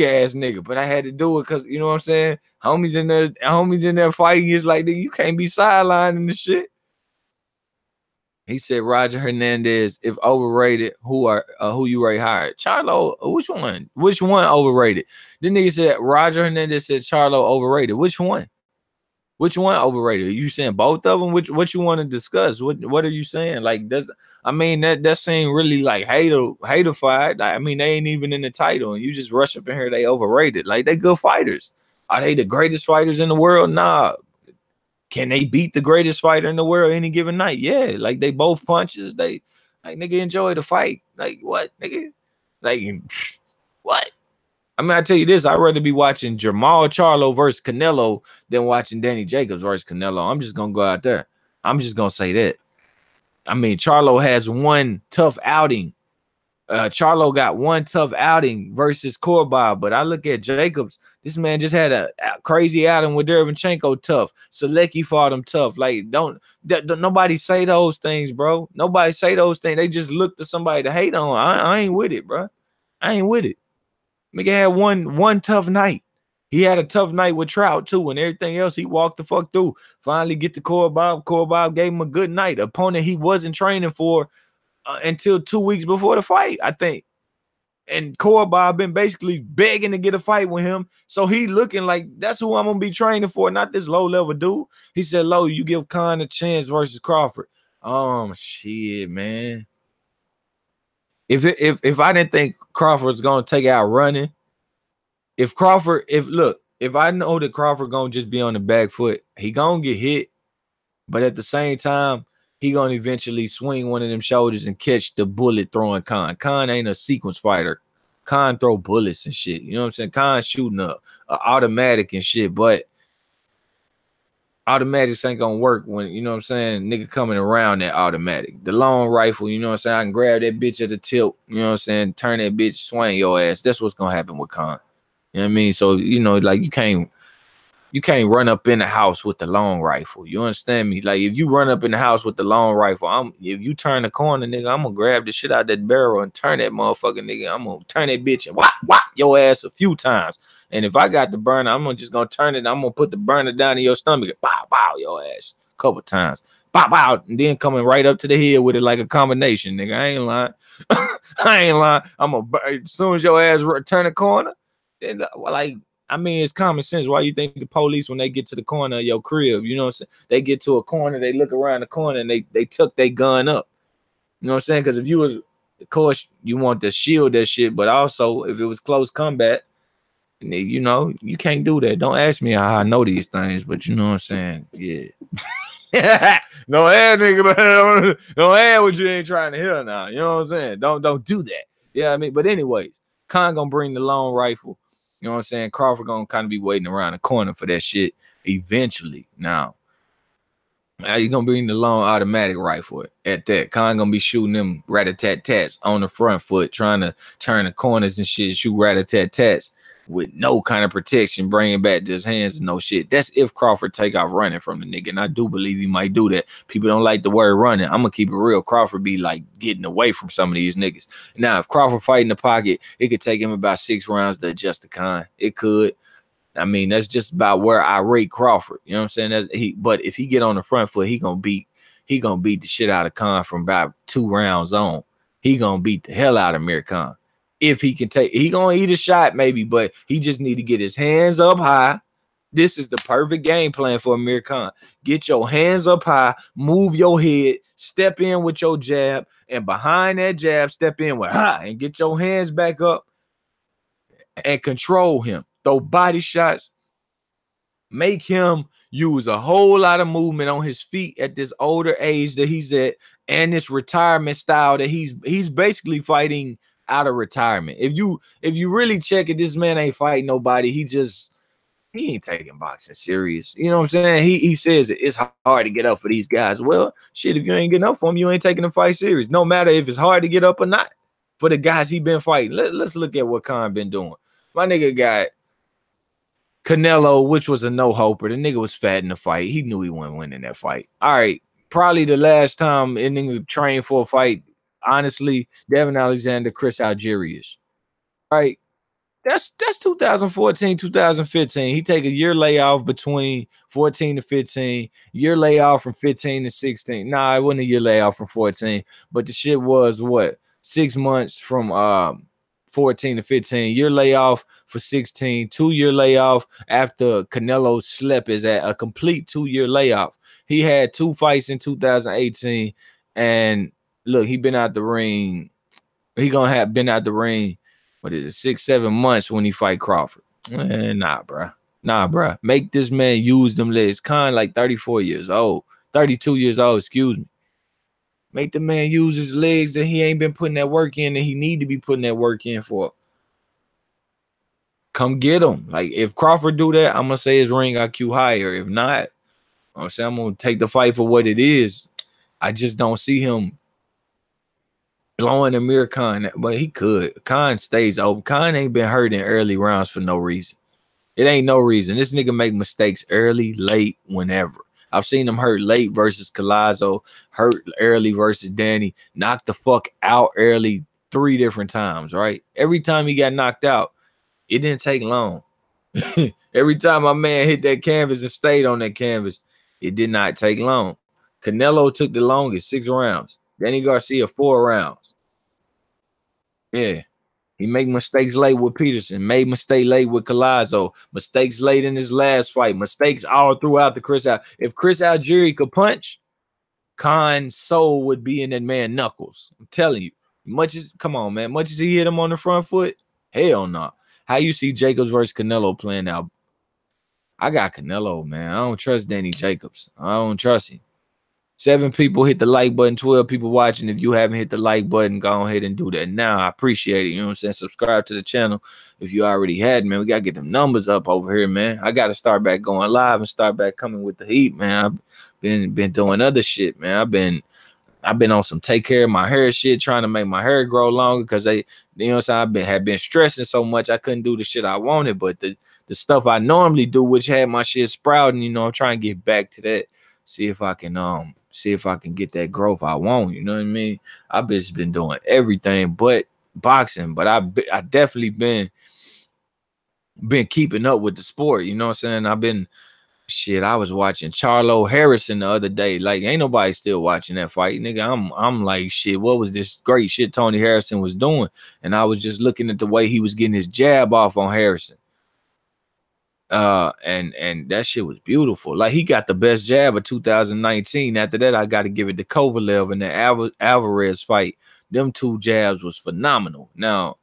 ass nigga. But I had to do it because, you know what I'm saying? Homies in there fighting. It's like, nigga, you can't be sidelining the shit. He said Roger Hernandez, if overrated, who you rate higher? Charlo, which one? Which one overrated? The nigga said Roger Hernandez said Charlo overrated. Which one? Which one overrated? Are you saying both of them? What you want to discuss? What are you saying? Like, that seem really like haterfied. Like, I mean, they ain't even in the title, and you just rush up in here. They overrated. Like, they good fighters. Are they the greatest fighters in the world? Nah. Can they beat the greatest fighter in the world any given night? Yeah. Like, they both punches. They like, nigga, enjoy the fight. Like, what, nigga? Like, what? I mean, I tell you this, I'd rather be watching Jamal Charlo versus Canelo than watching Danny Jacobs versus Canelo. I'm just going to go out there. I'm just going to say that. I mean, Charlo has one tough outing. Charlo got one tough outing versus Korbob, but I look at Jacobs. This man just had a crazy outing with Derevyanchenko tough. Selecki fought him tough. Like, don't nobody say those things, bro. Nobody say those things. They just look to somebody to hate on. I ain't with it, bro. I ain't with it. Nigga had one tough night. He had a tough night with Trout too, and everything else he walked the fuck through. Finally get to Korbob. Korbob gave him a good night. Opponent he wasn't training for until 2 weeks before the fight, I think. And Korbob been basically begging to get a fight with him, so he looking like that's who I'm gonna be training for, not this low level dude. He said, "Low, you give Khan a chance versus Crawford." Shit, man. If I didn't think Crawford's gonna take out running, if I know that Crawford gonna just be on the back foot, he gonna get hit, but at the same time, he gonna eventually swing one of them shoulders and catch the bullet throwing Khan. Khan ain't a sequence fighter. Khan throw bullets and shit. You know what I'm saying? Khan shooting a automatic and shit, but automatics ain't gonna work when, you know what I'm saying, nigga coming around that automatic. The long rifle, you know what I'm saying, I can grab that bitch at the tilt, you know what I'm saying, turn that bitch, swing your ass. That's what's gonna happen with Khan. You know what I mean? So, you know, like, you can't run up in the house with the long rifle. You understand me? Like, if you run up in the house with the long rifle, if you turn the corner, nigga, I'm gonna grab the shit out that barrel and turn that motherfucker, nigga. I'm gonna turn that bitch and whop your ass a few times. And if I got the burner, I'm just gonna turn it. I'm gonna put the burner down in your stomach and bow your ass a couple times. Bow, and then coming right up to the head with it like a combination, nigga. I ain't lying. I ain't lying. I'm gonna, as soon as your ass turn the corner, then, like, I mean, it's common sense. Why you think the police, when they get to the corner of your crib, you know what I'm saying? They get to a corner, they look around the corner, and they tuck their gun up. You know what I'm saying? Because if you was, of course, you want to shield that shit, but also if it was close combat, you know, you can't do that. Don't ask me how I know these things, but you know what I'm saying? Yeah. Don't ask, nigga, but don't ask what you ain't trying to hear now. You know what I'm saying? Don't do that. Yeah, I mean, but anyways, Khan gonna bring the long rifle. You know what I'm saying? Crawford gonna kind of be waiting around the corner for that shit eventually. Now you gonna bring the long automatic rifle at that. Khan gonna be shooting them rat-a-tat-tats on the front foot, trying to turn the corners and shit, shoot rat-a-tat-tats with no kind of protection, bringing back to his hands and no shit. That's if Crawford take off running from the nigga, and I do believe he might do that. People don't like the word running. I'm gonna keep it real. Crawford be like getting away from some of these niggas. Now, if Crawford fight in the pocket, it could take him about 6 rounds to adjust the Khan. It could. I mean, that's just about where I rate Crawford. You know what I'm saying? But if he get on the front foot, he gonna beat the shit out of Khan from about 2 rounds on. he gonna beat the hell out of Amir Khan. If he can take, he gonna eat a shot maybe, but he just need to get his hands up high. This is the perfect game plan for Amir Khan. Get your hands up high, move your head, step in with your jab, and behind that jab, step in with high and get your hands back up and control him. Throw body shots, make him use a whole lot of movement on his feet at this older age that he's at, and this retirement style that he's basically fighting out of retirement. If you really check it, this man ain't fighting nobody. He ain't taking boxing serious. You know what I'm saying? He says it's hard to get up for these guys. Well, shit, if you ain't getting up for them, you ain't taking the fight serious. No matter if it's hard to get up or not. For the guys he been fighting. Let's look at what Khan been doing. My nigga got Canelo, which was a no-hoper. The nigga was fat in the fight. He knew he wasn't winning that fight. All right. Probably the last time a nigga trained for a fight, honestly, Devin Alexander, Chris Algierius. Right? That's 2014, 2015. He take a year layoff between 14 to 15, year layoff from 15 to 16. Nah, it wasn't a year layoff from 14, but the shit was what? 6 months from 14 to 15, year layoff for 16, 2-year layoff after Canelo slept is at a complete 2-year layoff. He had 2 fights in 2018, and look, he been out the ring. He gonna have been out the ring. What is it, 6-7 months when he fight Crawford? Nah, bro. Make this man use them legs. Khan like 34 years old, 32 years old, excuse me. Make the man use his legs that he ain't been putting that work in, and he need to be putting that work in for. Come get him. Like, if Crawford do that, I'm going to say his ring IQ higher. If not, I'm saying I'm going to take the fight for what it is. I just don't see him blowing Amir Khan, but he could. Khan stays open. Khan ain't been hurt in early rounds for no reason. It ain't no reason. This nigga make mistakes early, late, whenever. I've seen him hurt late versus Collazo, hurt early versus Danny, knocked the fuck out early 3 different times, right? Every time he got knocked out, it didn't take long. Every time my man hit that canvas and stayed on that canvas, it did not take long. Canelo took the longest, 6 rounds. Danny Garcia, 4 rounds. Yeah. He made mistakes late with Peterson, made mistake late with Collazo, mistakes late in his last fight, mistakes all throughout the Chris Al. If Chris Algieri could punch, Khan's soul would be in that man knuckles. I'm telling you. Come on, man. Much as he hit him on the front foot, hell no. How you see Jacobs versus Canelo playing out? I got Canelo, man. I don't trust Danny Jacobs. I don't trust him. 7 people hit the like button, 12 people watching. If you haven't hit the like button, go ahead and do that now. I appreciate it. You know what I'm saying? Subscribe to the channel if you already had, man. We got to get them numbers up over here, man. I got to start back going live and start back coming with the heat, man. I've been doing other shit, man. I've been on some take care of my hair shit, trying to make my hair grow longer because they, you know what I'm saying? Have been stressing so much I couldn't do the shit I wanted, but the stuff I normally do, which had my shit sprouting, you know, I'm trying to get back to that. See if I can get that growth I want. You know what I mean? I've just been doing everything but boxing, but I definitely been keeping up with the sport. You know what I'm saying? I was watching Charlo Harrison the other day. Like, ain't nobody still watching that fight, nigga. I'm like, shit, what was this great shit Tony Harrison was doing? And I was just looking at the way he was getting his jab off on Harrison. And that shit was beautiful. Like, he got the best jab of 2019. After that, I got to give it to Kovalev in the Alvarez fight. Them 2 jabs was phenomenal. Now,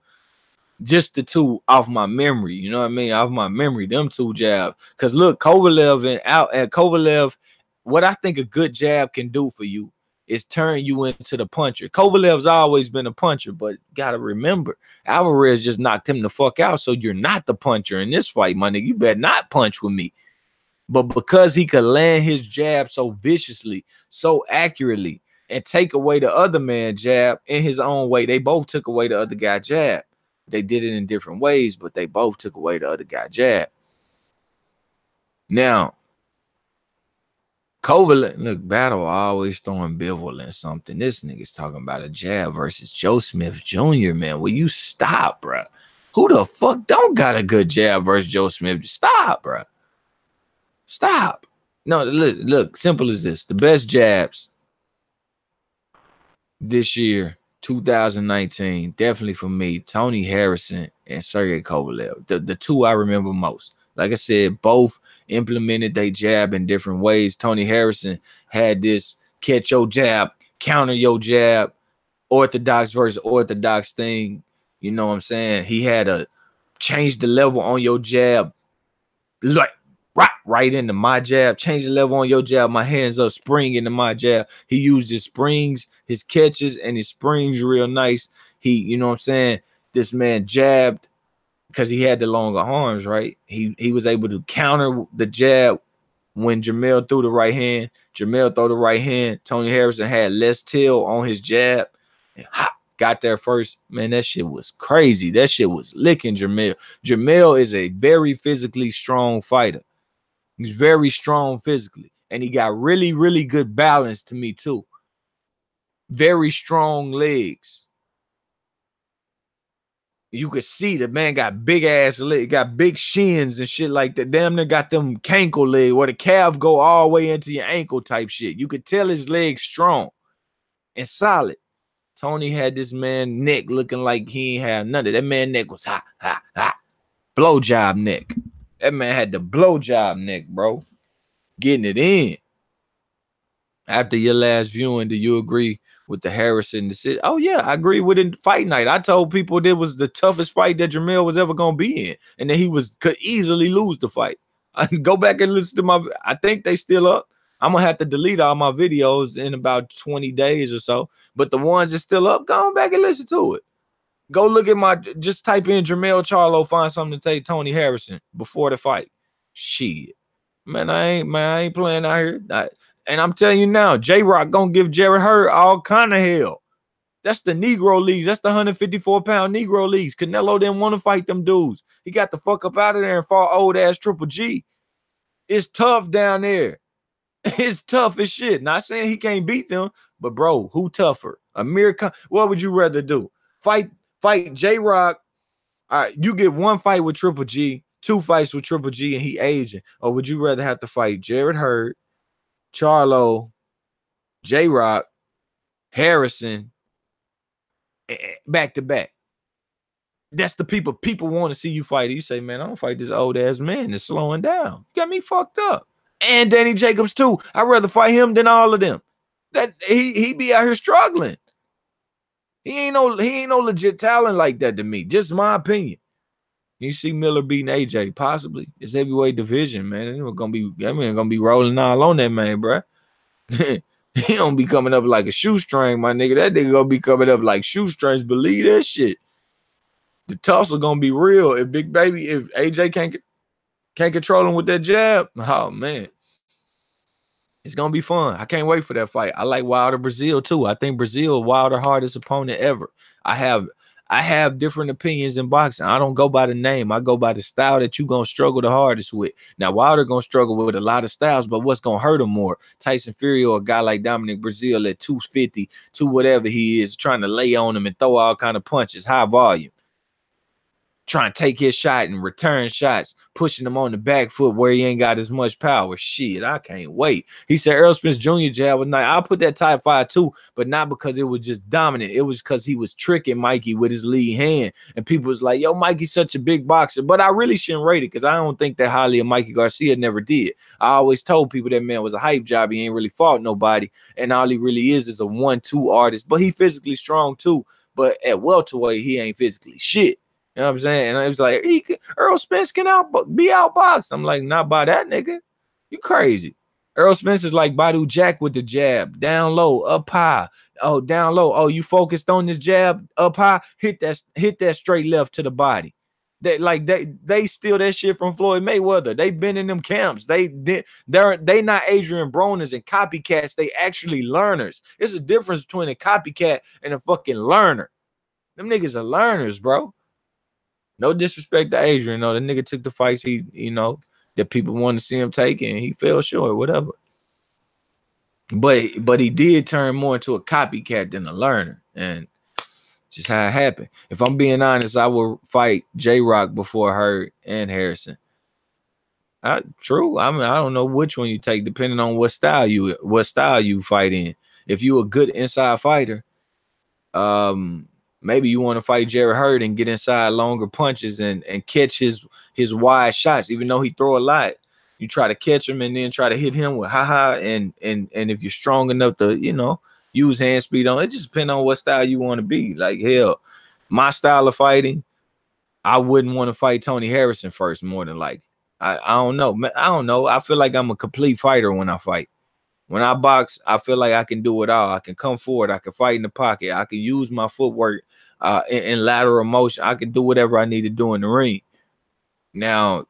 just the 2 off my memory, you know what I mean? Off my memory, them 2 jabs. Because look, Kovalev and Kovalev, what I think a good jab can do for you is turn you into the puncher. Kovalev's always been a puncher, but gotta remember, Alvarez just knocked him the fuck out. So you're not the puncher in this fight, my nigga. You better not punch with me. But because he could land his jab so viciously, so accurately, and take away the other man's jab in his own way, they both took away the other guy's jab. They did it in different ways, but they both took away the other guy's jab. Now, Kovalev, look, Battle always throwing Bivol in something. This nigga's talking about a jab versus Joe Smith Jr., man. Will you stop, bro? Who the fuck don't got a good jab versus Joe Smith? Stop, bro. Stop. No, look, simple as this. The best jabs this year, 2019, definitely for me, Tony Harrison and Sergey Kovalev. The two I remember most. Like I said, both implemented their jab in different ways. Tony Harrison had this catch your jab, counter your jab, orthodox versus orthodox thing. You know what I'm saying? He had a change the level on your jab, like right into my jab, change the level on your jab, my hands up, spring into my jab. He used his springs, his catches, and his springs real nice. You know what I'm saying? This man jabbed because he had the longer arms, right? He was able to counter the jab when Jamel threw the right hand. Jamel threw the right hand. Tony Harrison had less tail on his jab. And got there first. Man, that shit was crazy. That shit was licking Jamel. Jamel is a very physically strong fighter. He's very strong physically. And he got really, really good balance to me too. Very strong legs. You could see the man got big ass legs, got big shins and shit like that. Damn near got them cankle leg where the calf go all the way into your ankle type shit. You could tell his legs strong and solid. Tony had this man neck looking like he ain't had none of that. Man neck was hot. Blowjob neck. That man had the blowjob neck, bro. Getting it in. After your last viewing, do you agree with the Harrison decision? Oh, yeah, I agree with it. Fight night. I told people it was the toughest fight that Jamel was ever going to be in, and that he could easily lose the fight. I can go back and listen to my, I think they still up. I'm going to have to delete all my videos in about 20 days or so, but the ones that's still up, go back and listen to it. Go look at just type in Jermell Charlo, find something to take Tony Harrison before the fight. Shit. Man, I ain't playing out here. And I'm telling you now, J-Rock gonna give Jarrett Hurd all kind of hell. That's the Negro leagues. That's the 154-pound Negro leagues. Canelo didn't want to fight them dudes. He got the fuck up out of there and fought old-ass Triple G. It's tough down there. It's tough as shit. Not saying he can't beat them, but, bro, who tougher? Amir Khan. What would you rather do? Fight J-Rock. All right, you get one fight with Triple G, 2 fights with Triple G, and he aging. Or would you rather have to fight Jarrett Hurd, Charlo, J-Rock, Harrison, back to back? That's the people want to see you fight. You say, man, I don't fight this old ass man that's slowing down. You got me fucked up. And Danny Jacobs too. I'd rather fight him than all of them. That he be out here struggling. He ain't no legit talent like that to me. Just my opinion. You see Miller beating AJ, possibly. It's heavyweight division, man. That man gonna be rolling all on that man, bro. He don't be coming up like a shoestring, my nigga. That nigga gonna be coming up like shoestrings. Believe that shit. The tussle gonna be real. If AJ can't control him with that jab, oh man. It's gonna be fun. I can't wait for that fight. I like Wilder Brazil too. I think Brazil Wilder hardest opponent ever. I have different opinions in boxing. I don't go by the name. I go by the style that you gonna struggle the hardest with. Now Wilder gonna struggle with a lot of styles, but what's gonna hurt him more? Tyson Fury or a guy like Dominic Brazil at 250, whatever he is, trying to lay on him and throw all kind of punches, high volume. Trying to take his shot and return shots, pushing him on the back foot where he ain't got as much power. Shit, I can't wait. He said Errol Spence Jr. jab was nice. I'll put that type 5 too, but not because it was just dominant. It was because he was tricking Mikey with his lead hand. And people was like, yo, Mikey's such a big boxer. But I really shouldn't rate it because I don't think that highly of Mikey Garcia. Never did. I always told people that man was a hype job. He ain't really fought nobody. And all he really is a 1-2 artist. But he physically strong too. But at welterweight, he ain't physically shit. You know what I'm saying? And I was like, Errol Spence can be outboxed. I'm like, not by that nigga. You crazy. Errol Spence is like Badu Jack with the jab. Down low, up high. Oh, down low. Oh, you focused on this jab, up high. Hit that straight left to the body. They steal that shit from Floyd Mayweather. They been in them camps. They not Adrian Broners and copycats. They actually learners. There's a difference between a copycat and a fucking learner. Them niggas are learners, bro. No disrespect to Adrian, the nigga took the fights that people wanted to see him take, and he fell short, whatever. But he did turn more into a copycat than a learner, and just how it happened. If I'm being honest, I will fight J-Rock before Hurd and Harrison. True. I mean, I don't know which one you take, depending on what style you fight in. If you a good inside fighter, Maybe you want to fight Jerry Hurd and get inside longer punches and catch his wide shots, even though he throw a lot. You try to catch him and then try to hit him with haha, and if you're strong enough to, you know, use hand speed on it. Just depends on what style you want to be. Like, hell, my style of fighting, I wouldn't want to fight Tony Harrison first, more than likely. I don't know. I don't know. I feel like I'm a complete fighter when I fight. When I box, I feel like I can do it all. I can come forward. I can fight in the pocket. I can use my footwork in lateral motion. I can do whatever I need to do in the ring. Now,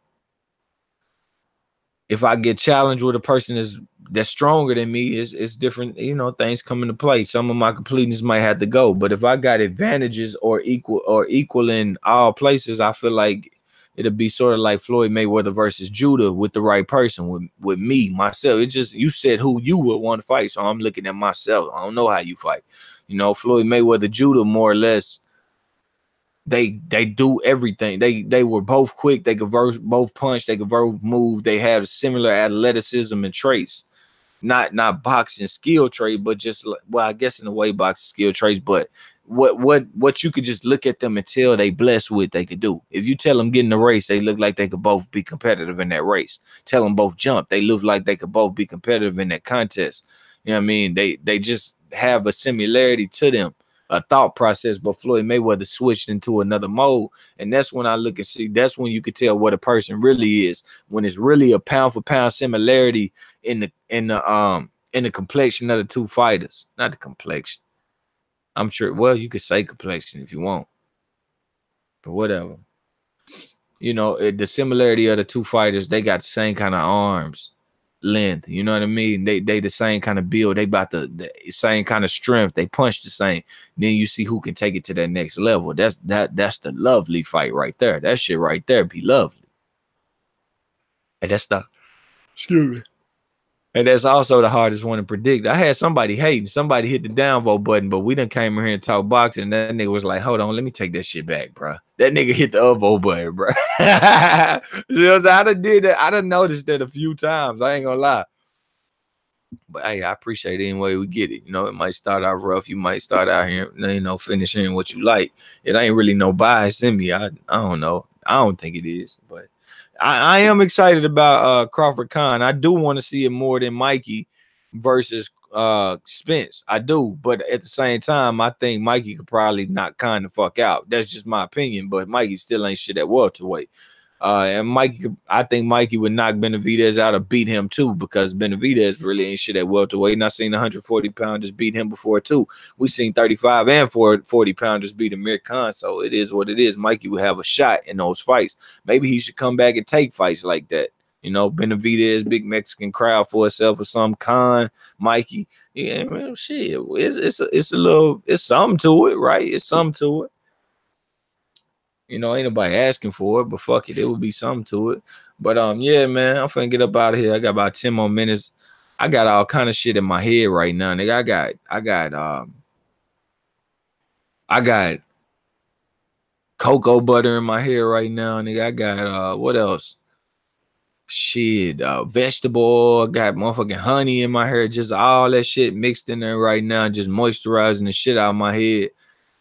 if I get challenged with a person that's stronger than me, it's different. You know, things come into play. Some of my completeness might have to go. But if I got advantages or equal in all places, I feel like it'll be sort of like Floyd Mayweather versus Judah with the right person, with me, myself. It's just, you said who you would want to fight, so I'm looking at myself. I don't know how you fight. You know, Floyd Mayweather, Judah, more or less, they do everything. They were both quick. They could both punch. They could both move. They have similar athleticism and traits. Not boxing skill trait, but just, well, I guess in a way boxing skill traits, but what you could just look at them and tell they blessed with they could do. If you tell them get in the race, they look like they could both be competitive in that race. Tell them both jump, they look like they could both be competitive in that contest. You know what I mean? They just have a similarity to them, a thought process. But Floyd Mayweather switched into another mode, and that's when I look and see. That's when you could tell what a person really is, when it's really a pound for pound similarity in the complexion of the two fighters. Not the complexion. I'm sure, well, you could say complexion if you want, but whatever. You know, the similarity of the two fighters, they got the same kind of arms length. You know what I mean? They the same kind of build. They about the same kind of strength. They punch the same. Then you see who can take it to that next level. That's the lovely fight right there. That shit right there be lovely. And that's the, excuse me. And that's also the hardest one to predict. I had somebody hating. Somebody hit the downvote button, but we done came in here and talk boxing. And that nigga was like, hold on, let me take that shit back, bro. That nigga hit the upvote button, bro. You know, I done did that. I done noticed that a few times. I ain't gonna lie. But hey, I appreciate it anyway we get it. You know, it might start out rough. You might start out here, you know, finish hearing what you like. It ain't really no bias in me. I don't know. I don't think it is, but I am excited about Crawford Khan. I do want to see it more than Mikey versus Spence. I do, but at the same time, I think Mikey could probably knock Khan the fuck out. That's just my opinion, but Mikey still ain't shit at welterweight. And Mikey, I think Mikey would knock Benavidez out or beat him too, because Benavidez really ain't shit at welterweight. And I've seen 140 pounders beat him before too. We've seen 35 and 40 pounders beat Amir Khan. So it is what it is. Mikey would have a shot in those fights. Maybe he should come back and take fights like that. You know, Benavidez, big Mexican crowd for itself or some. Khan, Mikey. Yeah, man, shit. It's a little, it's something to it, right? It's something to it. You know, ain't nobody asking for it, but fuck it, it would be something to it. But yeah, man, I'm finna get up out of here. I got about 10 more minutes. I got all kind of shit in my head right now, nigga. I got cocoa butter in my hair right now, nigga. I got what else? Shit, vegetable oil. I got motherfucking honey in my hair. Just all that shit mixed in there right now, just moisturizing the shit out of my head.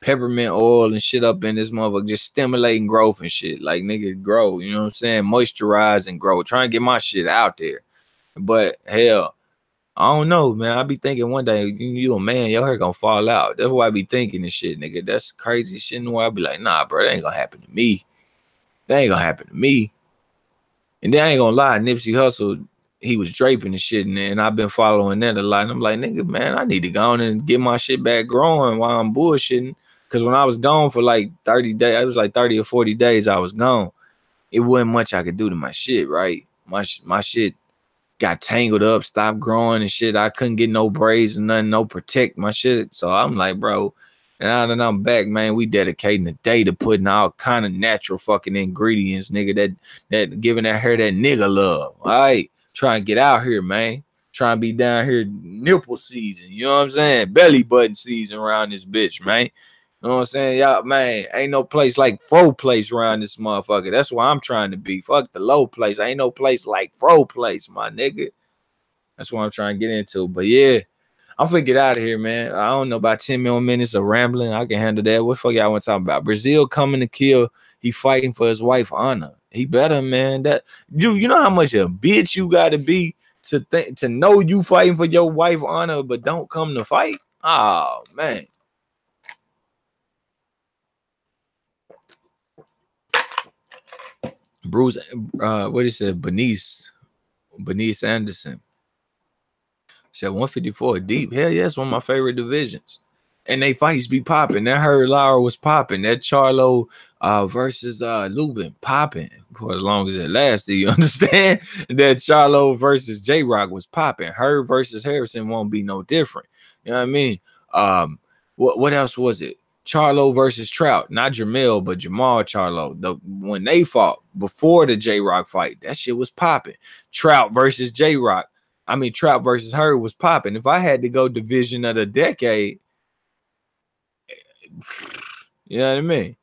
Peppermint oil and shit up in this motherfucker, just stimulating growth and shit. Like, nigga, grow, you know what I'm saying? Moisturize and grow. Trying to get my shit out there. But hell, I don't know, man. I be thinking one day, you a man, your hair gonna fall out. That's why I be thinking this shit, nigga. That's crazy shit. And I be like, nah, bro, that ain't gonna happen to me. That ain't gonna happen to me. And then I ain't gonna lie, Nipsey Hussle, he was draping and shit, and I've been following that a lot. And I'm like, nigga, man, I need to go on and get my shit back growing while I'm bullshitting. Because when I was gone for like 30 days, it was like 30 or 40 days I was gone. It wasn't much I could do to my shit, right? My shit got tangled up, stopped growing and shit. I couldn't get no braids and nothing, no protect my shit. So I'm like, bro, now that I'm back, man, we dedicating the day to putting all kind of natural fucking ingredients, nigga, that giving that hair that nigga love. All right, trying to get out here, man. Trying to be down here nipple season, you know what I'm saying? Belly button season around this bitch, man. You know what I'm saying? Y'all, man, ain't no place like fro place around this motherfucker. That's why I'm trying to be. Fuck the low place. Ain't no place like fro place, my nigga. That's what I'm trying to get into. But yeah, I'm finna get out of here, man. I don't know, about 10 more minutes of rambling. I can handle that. What the fuck y'all want to talk about? Brazil coming to kill. He fighting for his wife honor. He better, man. That you know how much a bitch you gotta be to know you fighting for your wife honor, but don't come to fight. Oh man. Bruce, what he said, Bernice Anderson. Said 154 deep. Hell yeah, it's one of my favorite divisions. And they fights be popping. That Hurt Lara was popping. That Charlo versus Lubin popping for as long as it lasted. You understand? That Charlo versus J-Rock was popping. Her versus Harrison won't be no different. You know what I mean? What else was it? Charlo versus Trout, not Jamel, but Jamal Charlo. When they fought before the J-Rock fight, that shit was popping. Trout versus J-Rock. I mean, Trout versus her was popping. If I had to go division of the decade, you know what I mean?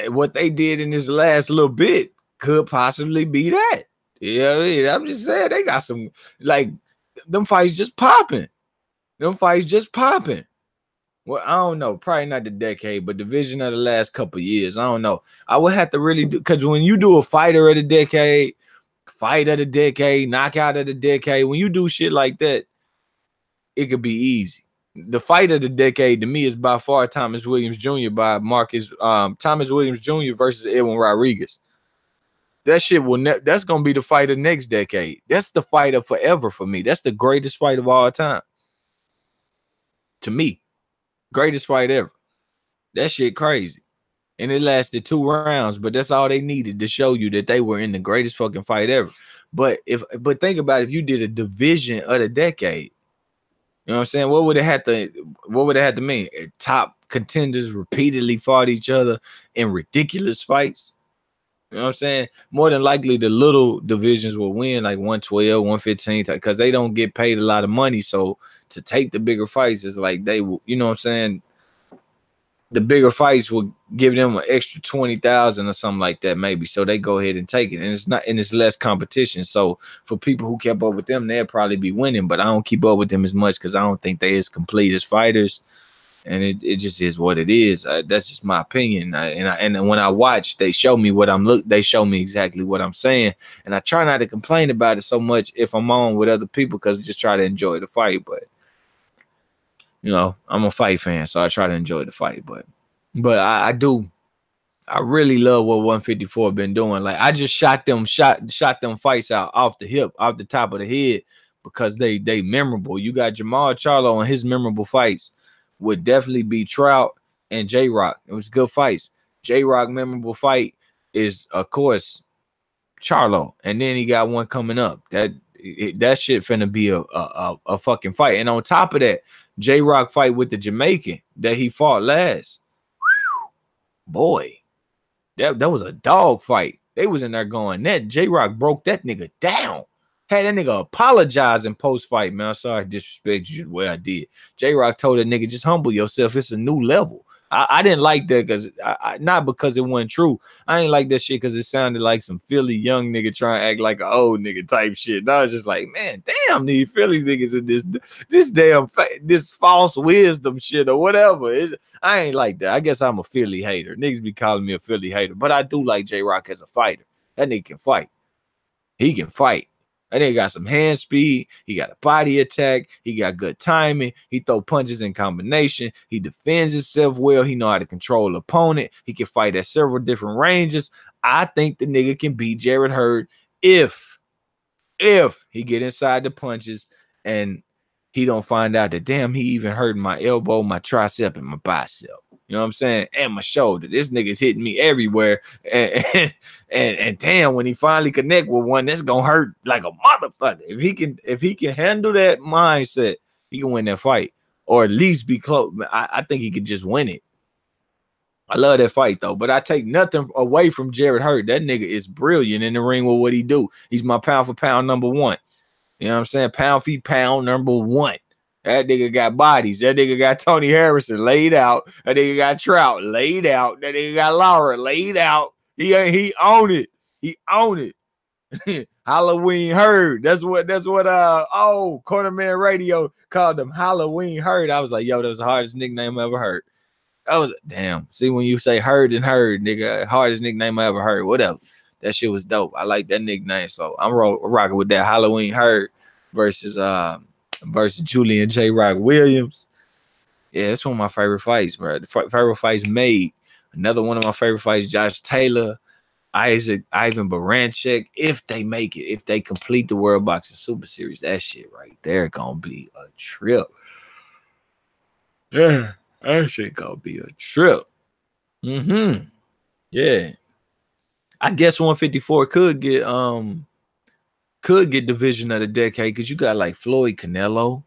What they did in this last little bit could possibly be that. You know what I mean? I'm just saying they got some, like, them fights just popping. Them fights just popping. Well, I don't know. Probably not the decade, but division of the last couple of years. I don't know. I would have to really do, because when you do a fighter of the decade, fight of the decade, knockout of the decade, when you do shit like that, it could be easy. The fight of the decade to me is by far Thomas Williams Jr. by Marcus Thomas Williams Jr. versus Edwin Rodriguez. That shit that's gonna be the fight of next decade. That's the fight of forever for me. That's the greatest fight of all time. To me, greatest fight ever. That shit crazy. And it lasted 2 rounds, but that's all they needed to show you that they were in the greatest fucking fight ever. But think about it, if you did a division of the decade. You know what I'm saying? What would it have to mean? Top contenders repeatedly fought each other in ridiculous fights. You know what I'm saying? More than likely, the little divisions will win, like 112, 115, because they don't get paid a lot of money. So to take the bigger fights is like they will, you know what I'm saying? The bigger fights will give them an extra 20,000 or something like that, maybe. So they go ahead and take it, and it's less competition. So for people who kept up with them, they'll probably be winning. But I don't keep up with them as much because I don't think they as complete as fighters, and it just is what it is. That's just my opinion. And when I watch, they show me they show me exactly what I'm saying, and I try not to complain about it so much if I'm on with other people because I just try to enjoy the fight, but. You know, I'm a fight fan, so I try to enjoy the fight. But I really love what 154 been doing. Like I just shot them fights out off the hip, off the top of the head, because they memorable. You got Jamal Charlo and his memorable fights would definitely be Trout and J-Rock. It was good fights. J-Rock memorable fight is, of course, Charlo, and then he got one coming up. That shit finna be a fucking fight. And on top of that, J-Rock fight with the Jamaican that he fought last. Boy, that was a dog fight. They was in there going net. J-Rock broke that nigga down. Had that nigga apologize in post-fight, man. I'm sorry I disrespected you the way I did. J-Rock told that nigga, just humble yourself. It's a new level. I didn't like that because not because it wasn't true. I ain't like that shit because it sounded like some Philly young nigga trying to act like an old nigga type shit. And I was just like, man, damn, these Philly niggas in this false wisdom shit or whatever. I ain't like that. I guess I'm a Philly hater. Niggas be calling me a Philly hater, but I do like J-Rock as a fighter. That nigga can fight. He can fight. That nigga got some hand speed. He got a body attack. He got good timing. He throw punches in combination. He defends himself well. He know how to control opponent. He can fight at several different ranges. I think the nigga can beat Jarrett Hurd if he get inside the punches and he don't find out that, damn, he even hurting my elbow, my tricep, and my bicep. You know what I'm saying? And my shoulder. This nigga's hitting me everywhere. And damn, when he finally connect with one, that's gonna hurt like a motherfucker. If he can handle that mindset, he can win that fight. Or at least be close. I think he could just win it. I love that fight though. But I take nothing away from Jarrett Hurd. That nigga is brilliant in the ring with what he do. He's my pound for pound number one. You know what I'm saying? Pound for pound number one. That nigga got bodies. That nigga got Tony Harrison laid out. That nigga got Trout laid out. That nigga got Lara laid out. He owned it. He owned it. Halloween Herd. That's what Cornerman Radio called them, Halloween Herd. I was like, yo, that was the hardest nickname I ever heard. I was damn. See, when you say herd and herd, nigga, hardest nickname I ever heard. Whatever. That shit was dope. I like that nickname. So I'm rocking with that. Halloween Herd versus Julian J. Rock Williams. Yeah, it's one of my favorite fights, bro. The favorite fights made. Another one of my favorite fights, Josh Taylor, Ivan Baranchek. If they make it, if they complete the World Boxing Super Series, that shit right there gonna be a trip. Yeah, that shit gonna be a trip. Yeah. I guess 154 could get division of the decade because you got like Floyd Canelo.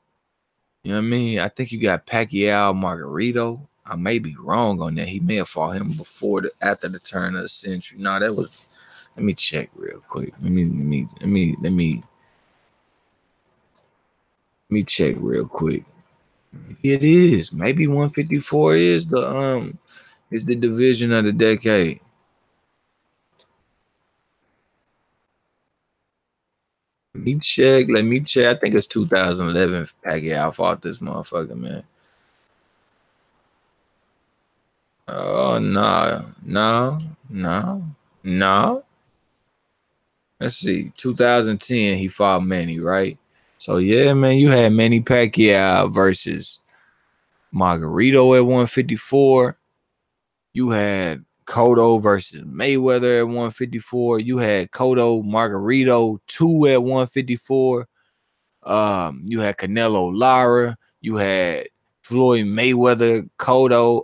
You know what I mean? I think you got Pacquiao Margarito. I may be wrong on that. He may have fought him after the turn of the century. No, that was. Let me check real quick. Let me check real quick. It is. Maybe 154 is the division of the decade. Let me check. I think it's 2011 Pacquiao fought this motherfucker, man. Oh, no. Let's see. 2010, he fought Manny, right? So, yeah, man, you had Manny Pacquiao versus Margarito at 154. You had Cotto versus Mayweather at 154. You had Cotto Margarito 2 at 154. You had Canelo Lara. You had Floyd Mayweather Canelo.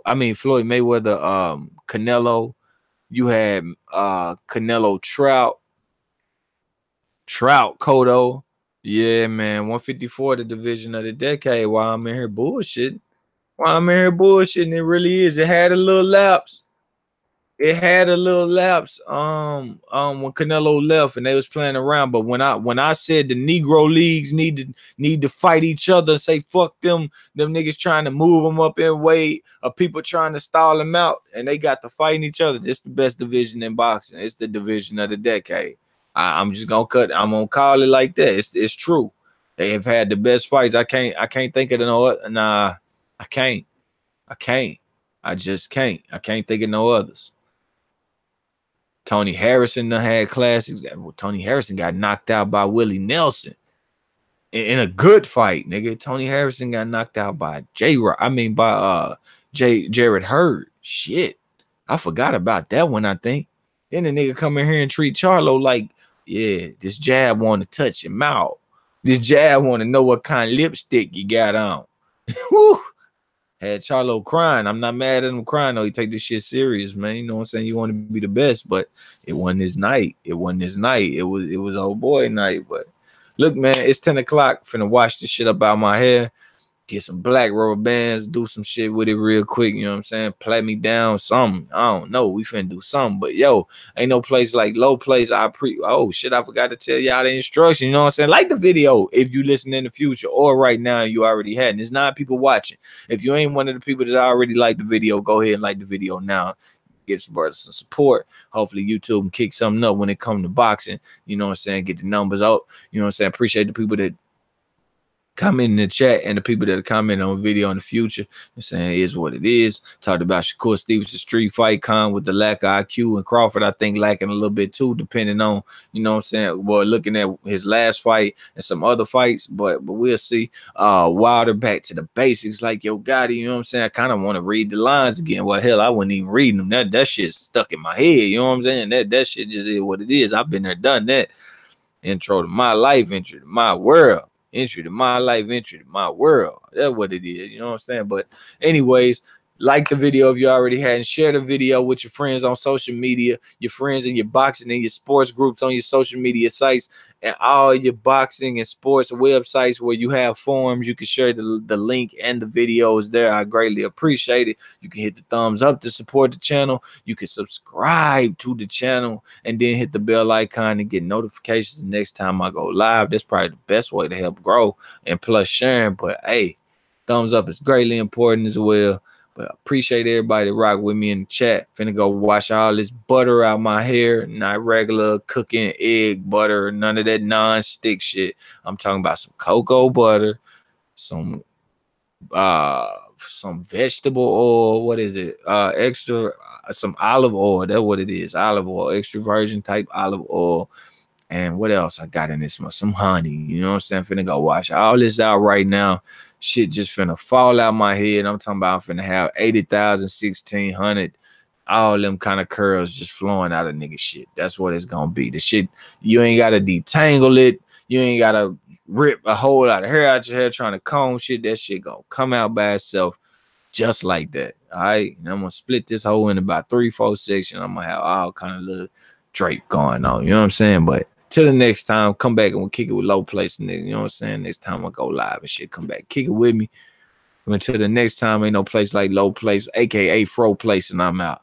You had Canelo Trout Cotto. Yeah, man. 154, the division of the decade. While I'm in here bullshitting. It really is. It had a little lapse. When Canelo left and they was playing around. But when I said the Negro leagues need to fight each other and say fuck them niggas trying to move them up in weight, or people trying to stall them out, and they got to fighting each other. This the best division in boxing. It's the division of the decade. I'm just gonna call it like that. It's true. They have had the best fights. I can't think of no other. Nah, I can't. I just can't. I can't think of no others. Tony Harrison done had classics. Tony Harrison got knocked out by Willie Nelson in a good fight, nigga. Tony Harrison got knocked out by Jared Hurd. Shit. I forgot about that one, I think. Then the nigga come in here and treat Charlo like, yeah, this jab want to touch your mouth. This jab want to know what kind of lipstick you got on. Whew. Had Charlo crying. I'm not mad at him crying, though. He take this shit serious, man. You know what I'm saying? You want to be the best, but it wasn't his night. It was old boy night. But look, man, it's 10 o'clock. Finna wash this shit up out my hair. Get some black rubber bands, do some shit with it real quick, you know what I'm saying? Play me down, something. I don't know. We finna do something. But yo, ain't no place like Low Place. Oh shit, I forgot to tell y'all the instruction. You know what I'm saying? Like the video if you listen in the future, or right now you already had. And there's 9 people watching. If you ain't one of the people that already like the video, go ahead and like the video now. Get some brothers some support. Hopefully YouTube can kick something up when it comes to boxing. You know what I'm saying? Get the numbers up. You know what I'm saying? Appreciate the people that comment in the chat and the people that comment on video in the future. I'm saying it is what it is. Talked about Shakur Stevenson street fight con with the lack of IQ, and Crawford, I think, lacking a little bit too, depending on, you know what I'm saying, well, looking at his last fight and some other fights, but we'll see. Wilder back to the basics like Yo Gotti, you know what I'm saying? I kind of want to read the lines again. Well, hell, I wasn't even reading them. That shit's stuck in my head, you know what I'm saying? That shit just is what it is. I've been there, done that. Intro to my life, intro to my world. Entry to my life, entry to my world. That's what it is, you know what I'm saying? But anyways, like the video if you already hadn't. Share the video with your friends on social media, your friends in your boxing and your sports groups on your social media sites, and all your boxing and sports websites where you have forums. You can share the link and the videos there. I greatly appreciate it. You can hit the thumbs up to support the channel. You can subscribe to the channel and then hit the bell icon and get notifications next time I go live. That's probably the best way to help grow, and plus sharing. But hey, thumbs up is greatly important as well. But I appreciate everybody that rock with me in the chat. Finna go wash all this butter out my hair. Not regular cooking egg butter. None of that non-stick shit. I'm talking about some cocoa butter, some vegetable oil. What is it? Extra some olive oil. That's what it is. Olive oil, extra virgin type olive oil. And what else I got in this one? Some honey. You know what I'm saying? Finna go wash all this out right now. Shit just finna fall out my head. I'm talking about I'm finna have 80,000, 1,600, all them kind of curls just flowing out of nigga shit. That's what it's gonna be. The shit, you ain't gotta detangle it. You ain't gotta rip a whole lot of hair out your hair trying to comb shit. That shit gonna come out by itself just like that. All right. And I'm gonna split this hole in about 3-4 sections. I'm gonna have all kind of little drape going on. You know what I'm saying? But till the next time, come back and we'll kick it with Low Place, nigga. You know what I'm saying? Next time I go live and shit, come back, kick it with me. Until the next time, ain't no place like Low Place, aka Fro Place, and I'm out.